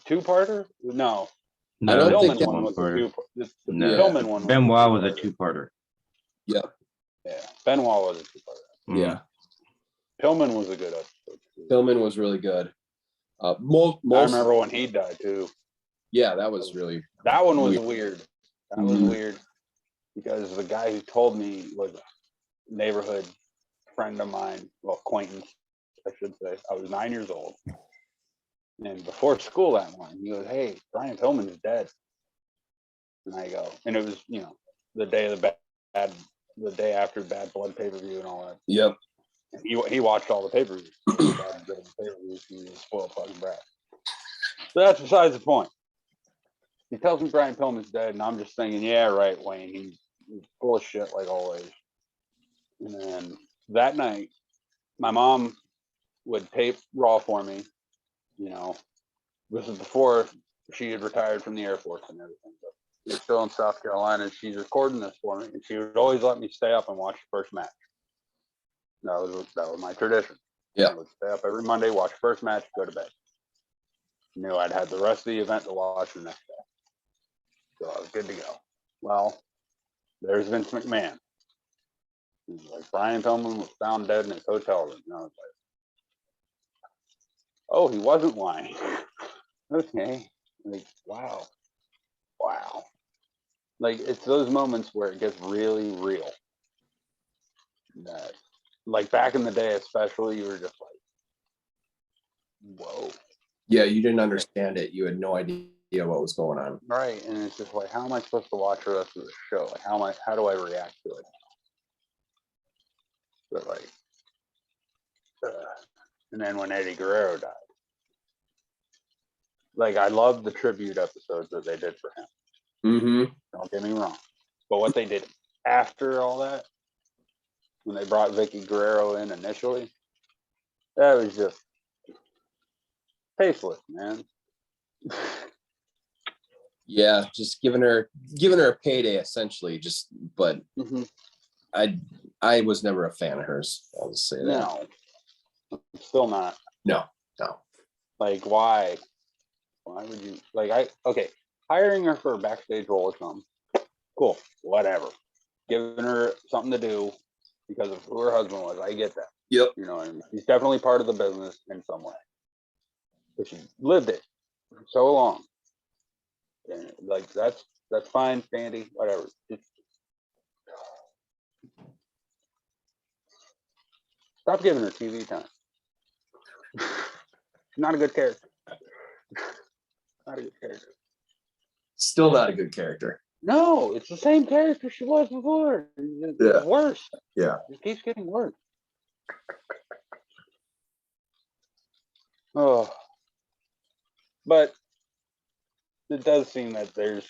Speaker 4: Two-parter? No.
Speaker 2: I don't think
Speaker 1: that
Speaker 2: one
Speaker 1: was a
Speaker 4: the Pillman one.
Speaker 1: Benoit was a two-parter.
Speaker 2: Yep.
Speaker 4: Yeah. Benoit was a two-parter.
Speaker 2: Yeah.
Speaker 4: Pillman was a good episode.
Speaker 2: Pillman was really good.
Speaker 4: I remember when he died too.
Speaker 2: Yeah, that was really.
Speaker 4: That one was weird. That was weird because the guy who told me was a neighborhood friend of mine, well, acquaintance, I should say. I was 9 years old. And before school that morning, he goes, "Hey, Brian Pillman is dead." And I go, and it was, you know, the day of the day after Bad Blood pay-per-view and all that.
Speaker 2: Yep.
Speaker 4: And he watched all the pay-per-views. He was a spoiled fucking brat. So that's besides the point. He tells me Brian Pillman's dead, and I'm just thinking, yeah, right, Wayne. He's full of shit like always. And then that night, my mom would tape Raw for me. You know, this is before she had retired from the Air Force and everything. But she was still in South Carolina, and she's recording this for me. And she would always let me stay up and watch the first match. That was my tradition.
Speaker 2: Yeah.
Speaker 4: I would stay up every Monday, watch the first match, go to bed. Knew I'd had the rest of the event to watch the next day. So I was good to go. Well, there's Vince McMahon. He's like, Brian Pillman was found dead in his hotel room. And I was like, oh, he wasn't lying. Okay. Like, wow. Like, it's those moments where it gets really real. That, like, back in the day, especially, you were just like, whoa.
Speaker 2: Yeah, you didn't understand it. You had no idea what was going on.
Speaker 4: Right, and it's just like, how am I supposed to watch the rest of the show? Like, how do I react to it? But like, and then when Eddie Guerrero died, like, I love the tribute episodes that they did for him.
Speaker 2: Mm-hmm.
Speaker 4: Don't get me wrong, but what they did after all that, when they brought Vicky Guerrero in initially, that was just tasteless, man.
Speaker 2: Yeah, just giving her a payday essentially. But I was never a fan of hers. I'll just say that.
Speaker 4: No, still not.
Speaker 2: No.
Speaker 4: Like, why? Why would you hiring her for a backstage role or something? Cool, whatever. Giving her something to do because of who her husband was. I get that.
Speaker 2: Yep.
Speaker 4: You know, and he's definitely part of the business in some way. But she lived it for so long. And like, that's fine, Sandy, whatever. Just stop giving her TV time. Not a good character. Not a good character.
Speaker 2: Still not a good character.
Speaker 4: No, it's the same character she was before. It's worse.
Speaker 2: Yeah.
Speaker 4: It keeps getting worse. Oh. But it does seem that there's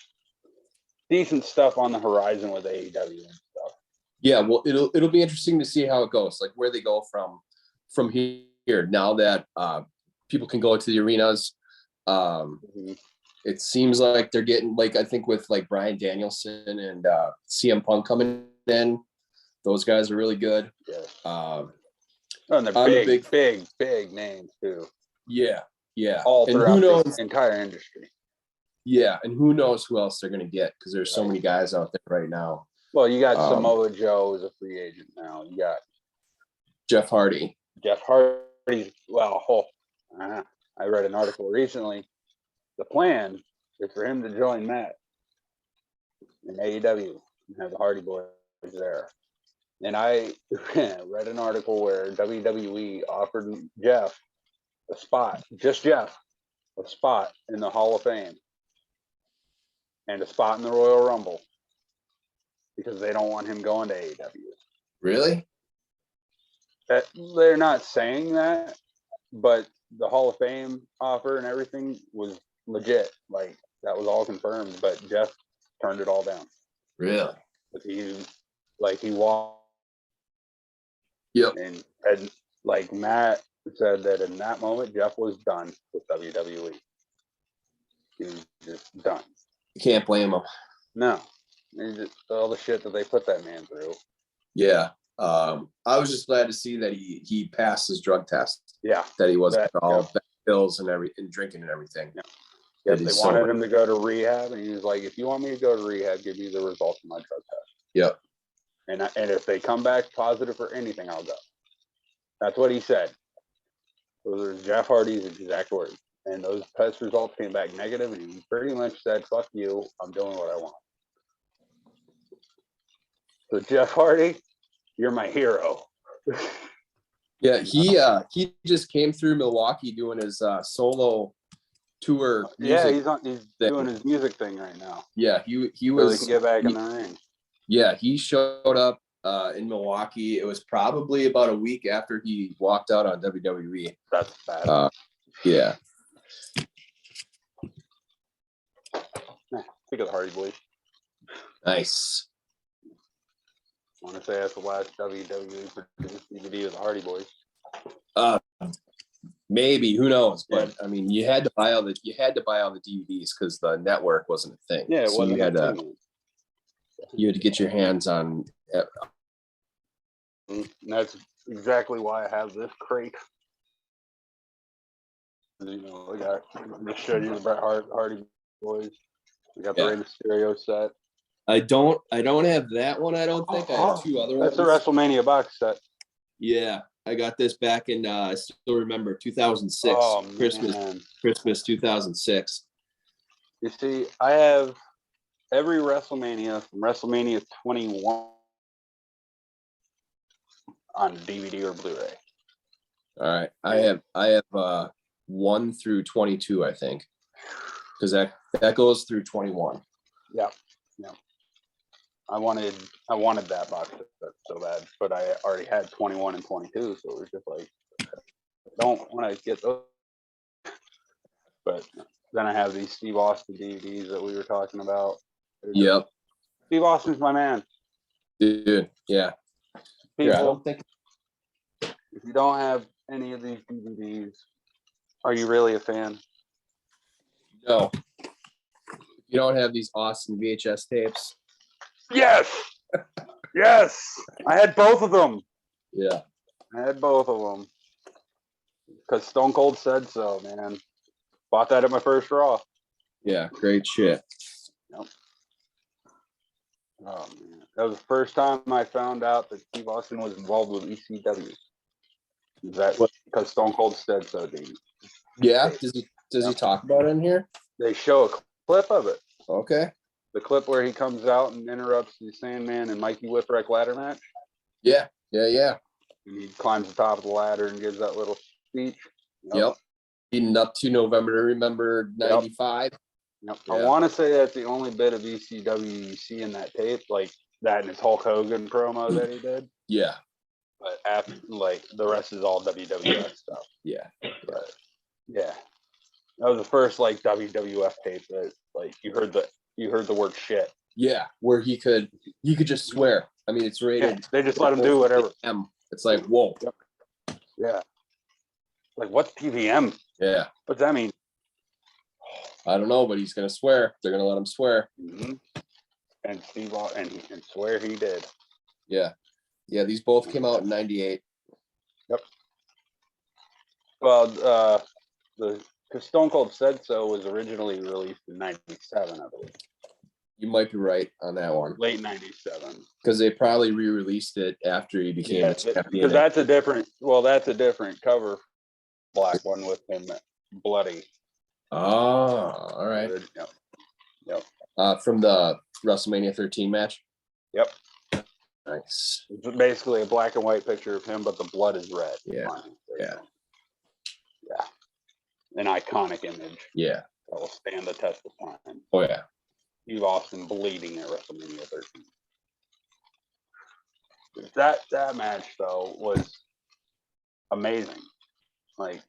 Speaker 4: decent stuff on the horizon with AEW and stuff.
Speaker 2: Yeah, well, it'll be interesting to see how it goes, like where they go from here now that people can go to the arenas. It seems like they're getting, like, I think with like Bryan Danielson and CM Punk coming in, those guys are really good.
Speaker 4: Yeah. And they're big names too.
Speaker 2: Yeah.
Speaker 4: All throughout the entire industry.
Speaker 2: Yeah, and who knows who else they're going to get, because there's so many guys out there right now.
Speaker 4: Well, you got Samoa Joe as a free agent now. You got
Speaker 2: Jeff Hardy.
Speaker 4: Well, I read an article recently. The plan is for him to join Matt in AEW and have the Hardy Boys there. And I read an article where WWE offered Jeff a spot, just Jeff, a spot in the Hall of Fame and a spot in the Royal Rumble because they don't want him going to AEW.
Speaker 2: Really?
Speaker 4: They're not saying that, but the Hall of Fame offer and everything was legit. Like, that was all confirmed, but Jeff turned it all down.
Speaker 2: Really?
Speaker 4: He walked.
Speaker 2: Yep.
Speaker 4: And like Matt said that in that moment, Jeff was done with WWE. He was just done.
Speaker 2: You can't blame him.
Speaker 4: No. Just all the shit that they put that man through.
Speaker 2: Yeah. I was just glad to see that he passed his drug test.
Speaker 4: Yeah.
Speaker 2: That he wasn't all pills and drinking and everything.
Speaker 4: Yeah. Yes, they wanted him to go to rehab, and he was like, if you want me to go to rehab, give me the results of my drug test.
Speaker 2: Yep.
Speaker 4: And if they come back positive for anything, I'll go. That's what he said. Those are Jeff Hardy's exact words. And those test results came back negative, and he pretty much said, fuck you, I'm doing what I want. So Jeff Hardy, you're my hero.
Speaker 2: Yeah, he just came through Milwaukee doing his solo tour.
Speaker 4: Yeah, he's doing his music thing right now.
Speaker 2: Yeah, he
Speaker 4: so
Speaker 2: was.
Speaker 4: He can get back in the ring.
Speaker 2: Yeah, he showed up in Milwaukee. It was probably about a week after he walked out on WWE.
Speaker 4: That's bad.
Speaker 2: Yeah.
Speaker 4: Think of the Hardy Boys.
Speaker 2: Nice.
Speaker 4: I want to say that's the last WWE produced DVD of the Hardy Boys.
Speaker 2: Maybe, who knows? But I mean, you had to buy all the DVDs because the network wasn't a thing.
Speaker 4: Yeah, it wasn't.
Speaker 2: You had to get your hands on.
Speaker 4: And that's exactly why I have this crate. You know, I got just showed you the Bret Hardy Boys. We got the Rey Mysterio set.
Speaker 2: I don't have that one. I don't think I have two other ones.
Speaker 4: That's the Wrestlemania box set.
Speaker 2: Yeah, I got this back in. I still remember 2006. Christmas 2006.
Speaker 4: You see, I have every WrestleMania from WrestleMania 21 on DVD or Blu-ray.
Speaker 2: All right. I have 1 through 22, I think. Because that goes through 21.
Speaker 4: Yeah. I wanted that box set so bad, but I already had 21 and 22, so it was just like, I don't want to get those. But then I have these Steve Austin DVDs that we were talking about.
Speaker 2: Yep.
Speaker 4: Steve Austin's my man.
Speaker 2: Dude, yeah.
Speaker 4: People,
Speaker 2: I don't think.
Speaker 4: if you don't have any of these DVDs, are you really a fan?
Speaker 2: No. If you don't have these awesome VHS tapes.
Speaker 4: Yes. Yes. I had both of them.
Speaker 2: Yeah.
Speaker 4: I had both of them. Because Stone Cold said so, man. Bought that at my first Raw.
Speaker 2: Yeah, great shit.
Speaker 4: Yep. Oh, man. That was the first time I found out that Steve Austin was involved with ECW. That's because Stone Cold said so, dude.
Speaker 2: Yeah? Does he talk about it in here?
Speaker 4: They show a clip of it.
Speaker 2: Okay.
Speaker 4: The clip where he comes out and interrupts the Sandman and Mikey Whipwreck ladder match.
Speaker 2: Yeah.
Speaker 4: And he climbs the top of the ladder and gives that little speech.
Speaker 2: Yep. Leading up to November to Remember 95.
Speaker 4: Yep.
Speaker 2: Yeah.
Speaker 4: I want to say that's the only bit of ECW you see in that tape, like that and his Hulk Hogan promo that he did.
Speaker 2: Yeah.
Speaker 4: But after, like, the rest is all WWF stuff.
Speaker 2: Yeah.
Speaker 4: But yeah, that was the first like WWF tape that like you heard the word shit.
Speaker 2: Yeah, where he could just swear. I mean, it's rated.
Speaker 4: Yeah, they just let him do whatever.
Speaker 2: It's like, whoa.
Speaker 4: Yep. Yeah. Like, what's PVM?
Speaker 2: Yeah.
Speaker 4: What's that mean?
Speaker 2: I don't know, but he's gonna swear. They're gonna let him swear.
Speaker 4: Mm-hmm. And Steve and swear he did.
Speaker 2: Yeah. Yeah, these both came out in 98.
Speaker 4: Yep. Well, because Stone Cold Said So was originally released in 97, I believe.
Speaker 2: You might be right on that one.
Speaker 4: Late 97.
Speaker 2: Because they probably re-released it after he became a champion.
Speaker 4: Because that's a different cover. Black one with him bloody.
Speaker 2: Oh, all right.
Speaker 4: Yep.
Speaker 2: From the WrestleMania 13 match?
Speaker 4: Yep.
Speaker 2: Nice.
Speaker 4: It's basically a black and white picture of him, but the blood is red.
Speaker 2: Yeah. Yeah.
Speaker 4: Yeah. An iconic image.
Speaker 2: Yeah.
Speaker 4: That will stand the test of time.
Speaker 2: Oh, yeah.
Speaker 4: Steve Austin bleeding at WrestleMania 13. That match, though, was amazing. Like,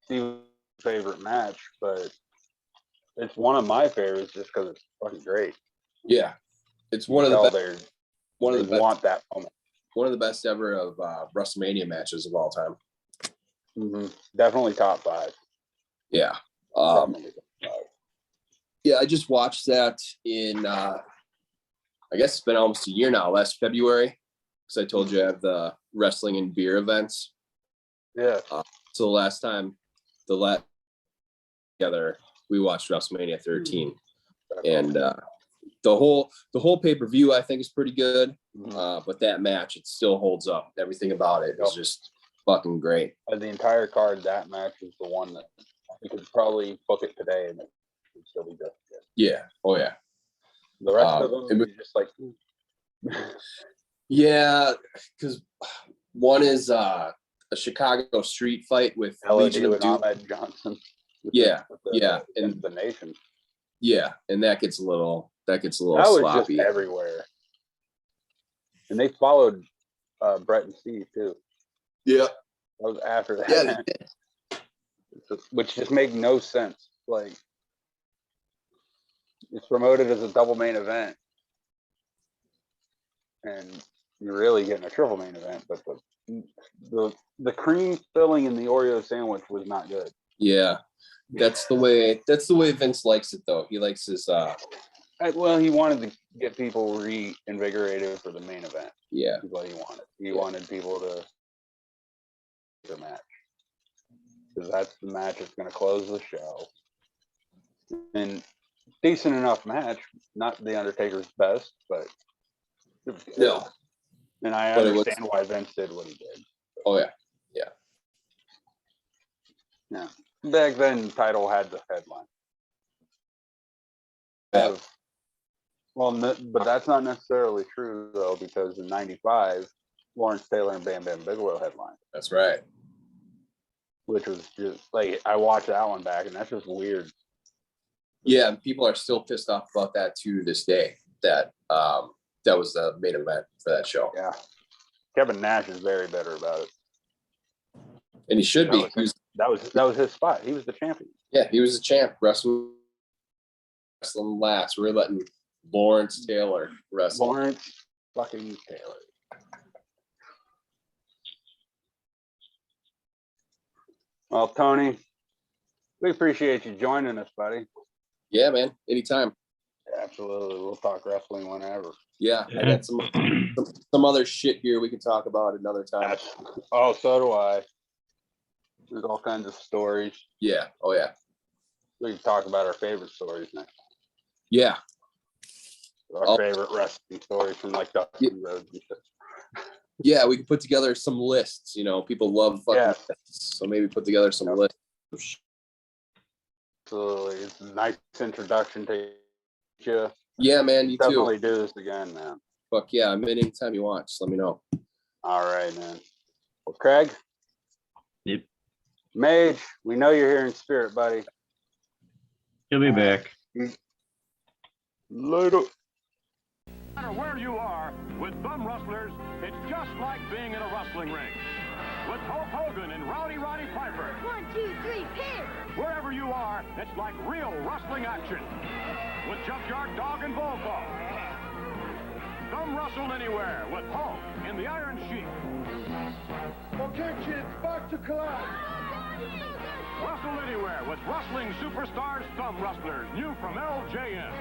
Speaker 4: Steve's favorite match, but it's one of my favorites just because it's fucking great.
Speaker 2: Yeah. It's one of the best.
Speaker 4: Want that moment.
Speaker 2: One of the best ever of WrestleMania matches of all time.
Speaker 4: Mm-hmm. Definitely top 5.
Speaker 2: Yeah. Yeah, I just watched that in, I guess it's been almost a year now, last February, because I told you I have the wrestling and beer events.
Speaker 4: Yeah.
Speaker 2: So the last time, together, we watched WrestleMania 13. And the whole pay-per-view, I think, is pretty good. But that match, it still holds up. Everything about it is just fucking great.
Speaker 4: The entire card, that match is the one that you could probably book it today and it would still be just good.
Speaker 2: Yeah. Oh, yeah.
Speaker 4: The rest of them is just like...
Speaker 2: Yeah, because one is a Chicago street fight with Legion of Doom.
Speaker 4: Ahmed Johnson.
Speaker 2: Yeah,
Speaker 4: and the Nation.
Speaker 2: Yeah, and that gets a little
Speaker 4: that
Speaker 2: sloppy.
Speaker 4: Was just everywhere. And they followed Brett and Steve too.
Speaker 2: Yeah.
Speaker 4: That was after that.
Speaker 2: Yeah,
Speaker 4: which just made no sense. Like, it's promoted as a double main event. And you're really getting a triple main event, but the cream filling in the Oreo sandwich was not good.
Speaker 2: Yeah. That's the way Vince likes it, though. He likes his
Speaker 4: well, he wanted to get people reinvigorated for the main event.
Speaker 2: Yeah.
Speaker 4: That's what he wanted. He wanted people to the match. Because that's the match that's going to close the show. And decent enough match. Not the Undertaker's best, but
Speaker 2: no.
Speaker 4: And I understand why Vince did what he did.
Speaker 2: Oh yeah. Yeah.
Speaker 4: Yeah. Back then, title had the headline. have, well, but that's not necessarily true though, because in '95, Lawrence Taylor and Bam Bam Bigelow headlined.
Speaker 2: That's right.
Speaker 4: Which was just like, I watched that one back, and that's just weird.
Speaker 2: Yeah, and people are still pissed off about that to this day. That that was the main event for that show.
Speaker 4: Yeah, Kevin Nash is very bitter about it,
Speaker 2: and he should be.
Speaker 4: That was his spot. He was the champion.
Speaker 2: Yeah, he was the champ. Wrestling last. We're letting Lawrence Taylor wrestle.
Speaker 4: Lawrence fucking Taylor. Well, Tony, we appreciate you joining us, buddy.
Speaker 2: Yeah, man. Anytime.
Speaker 4: Absolutely. We'll talk wrestling whenever.
Speaker 2: Yeah, I got some other shit here we can talk about another time.
Speaker 4: Oh, so do I. There's all kinds of stories.
Speaker 2: Yeah. Oh, yeah.
Speaker 4: We can talk about our favorite stories next.
Speaker 2: Yeah.
Speaker 4: Our favorite wrestling stories from like Dusty Rhodes and shit.
Speaker 2: Yeah, we can put together some lists. You know, people love fucking lists, so maybe put together some lists.
Speaker 4: Absolutely. It's a nice introduction to you.
Speaker 2: Yeah, man, you
Speaker 4: definitely
Speaker 2: too.
Speaker 4: Do this again, man.
Speaker 2: Fuck yeah, I'm in anytime you want. Just let me know.
Speaker 4: All right, man. Well, Craig?
Speaker 1: Yep.
Speaker 4: Mage, we know you're here in spirit, buddy.
Speaker 1: He'll be back.
Speaker 4: Later.
Speaker 8: No matter where you are, with Thumb Rustlers, it's just like being in a wrestling ring. With Hulk Hogan and Rowdy Roddy Piper.
Speaker 5: 1, 2, 3, pin!
Speaker 8: Wherever you are, it's like real wrestling action. With Junkyard Dog and Volvo. Thumb Rustle Anywhere with Hulk in the Iron Sheik.
Speaker 9: Okay, kids, back to class.
Speaker 8: Rustle Anywhere with Wrestling Superstars Thumb Rustlers, new from LJN.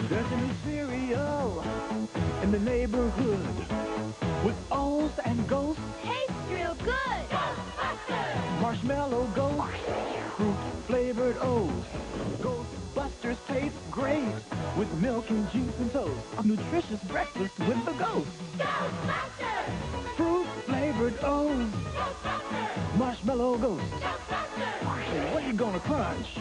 Speaker 9: There's a new cereal in the neighborhood with O's and ghosts.
Speaker 5: Tastes real good!
Speaker 9: Marshmallow ghosts, fruit flavored O's. Ghostbusters taste great with milk and juice and toast. A nutritious breakfast with the ghost.
Speaker 5: Ghostbusters!
Speaker 9: Fruit flavored O's.
Speaker 5: Ghostbusters!
Speaker 9: Marshmallow ghost.
Speaker 5: Ghostbusters!
Speaker 9: Hey, what you gonna crunch?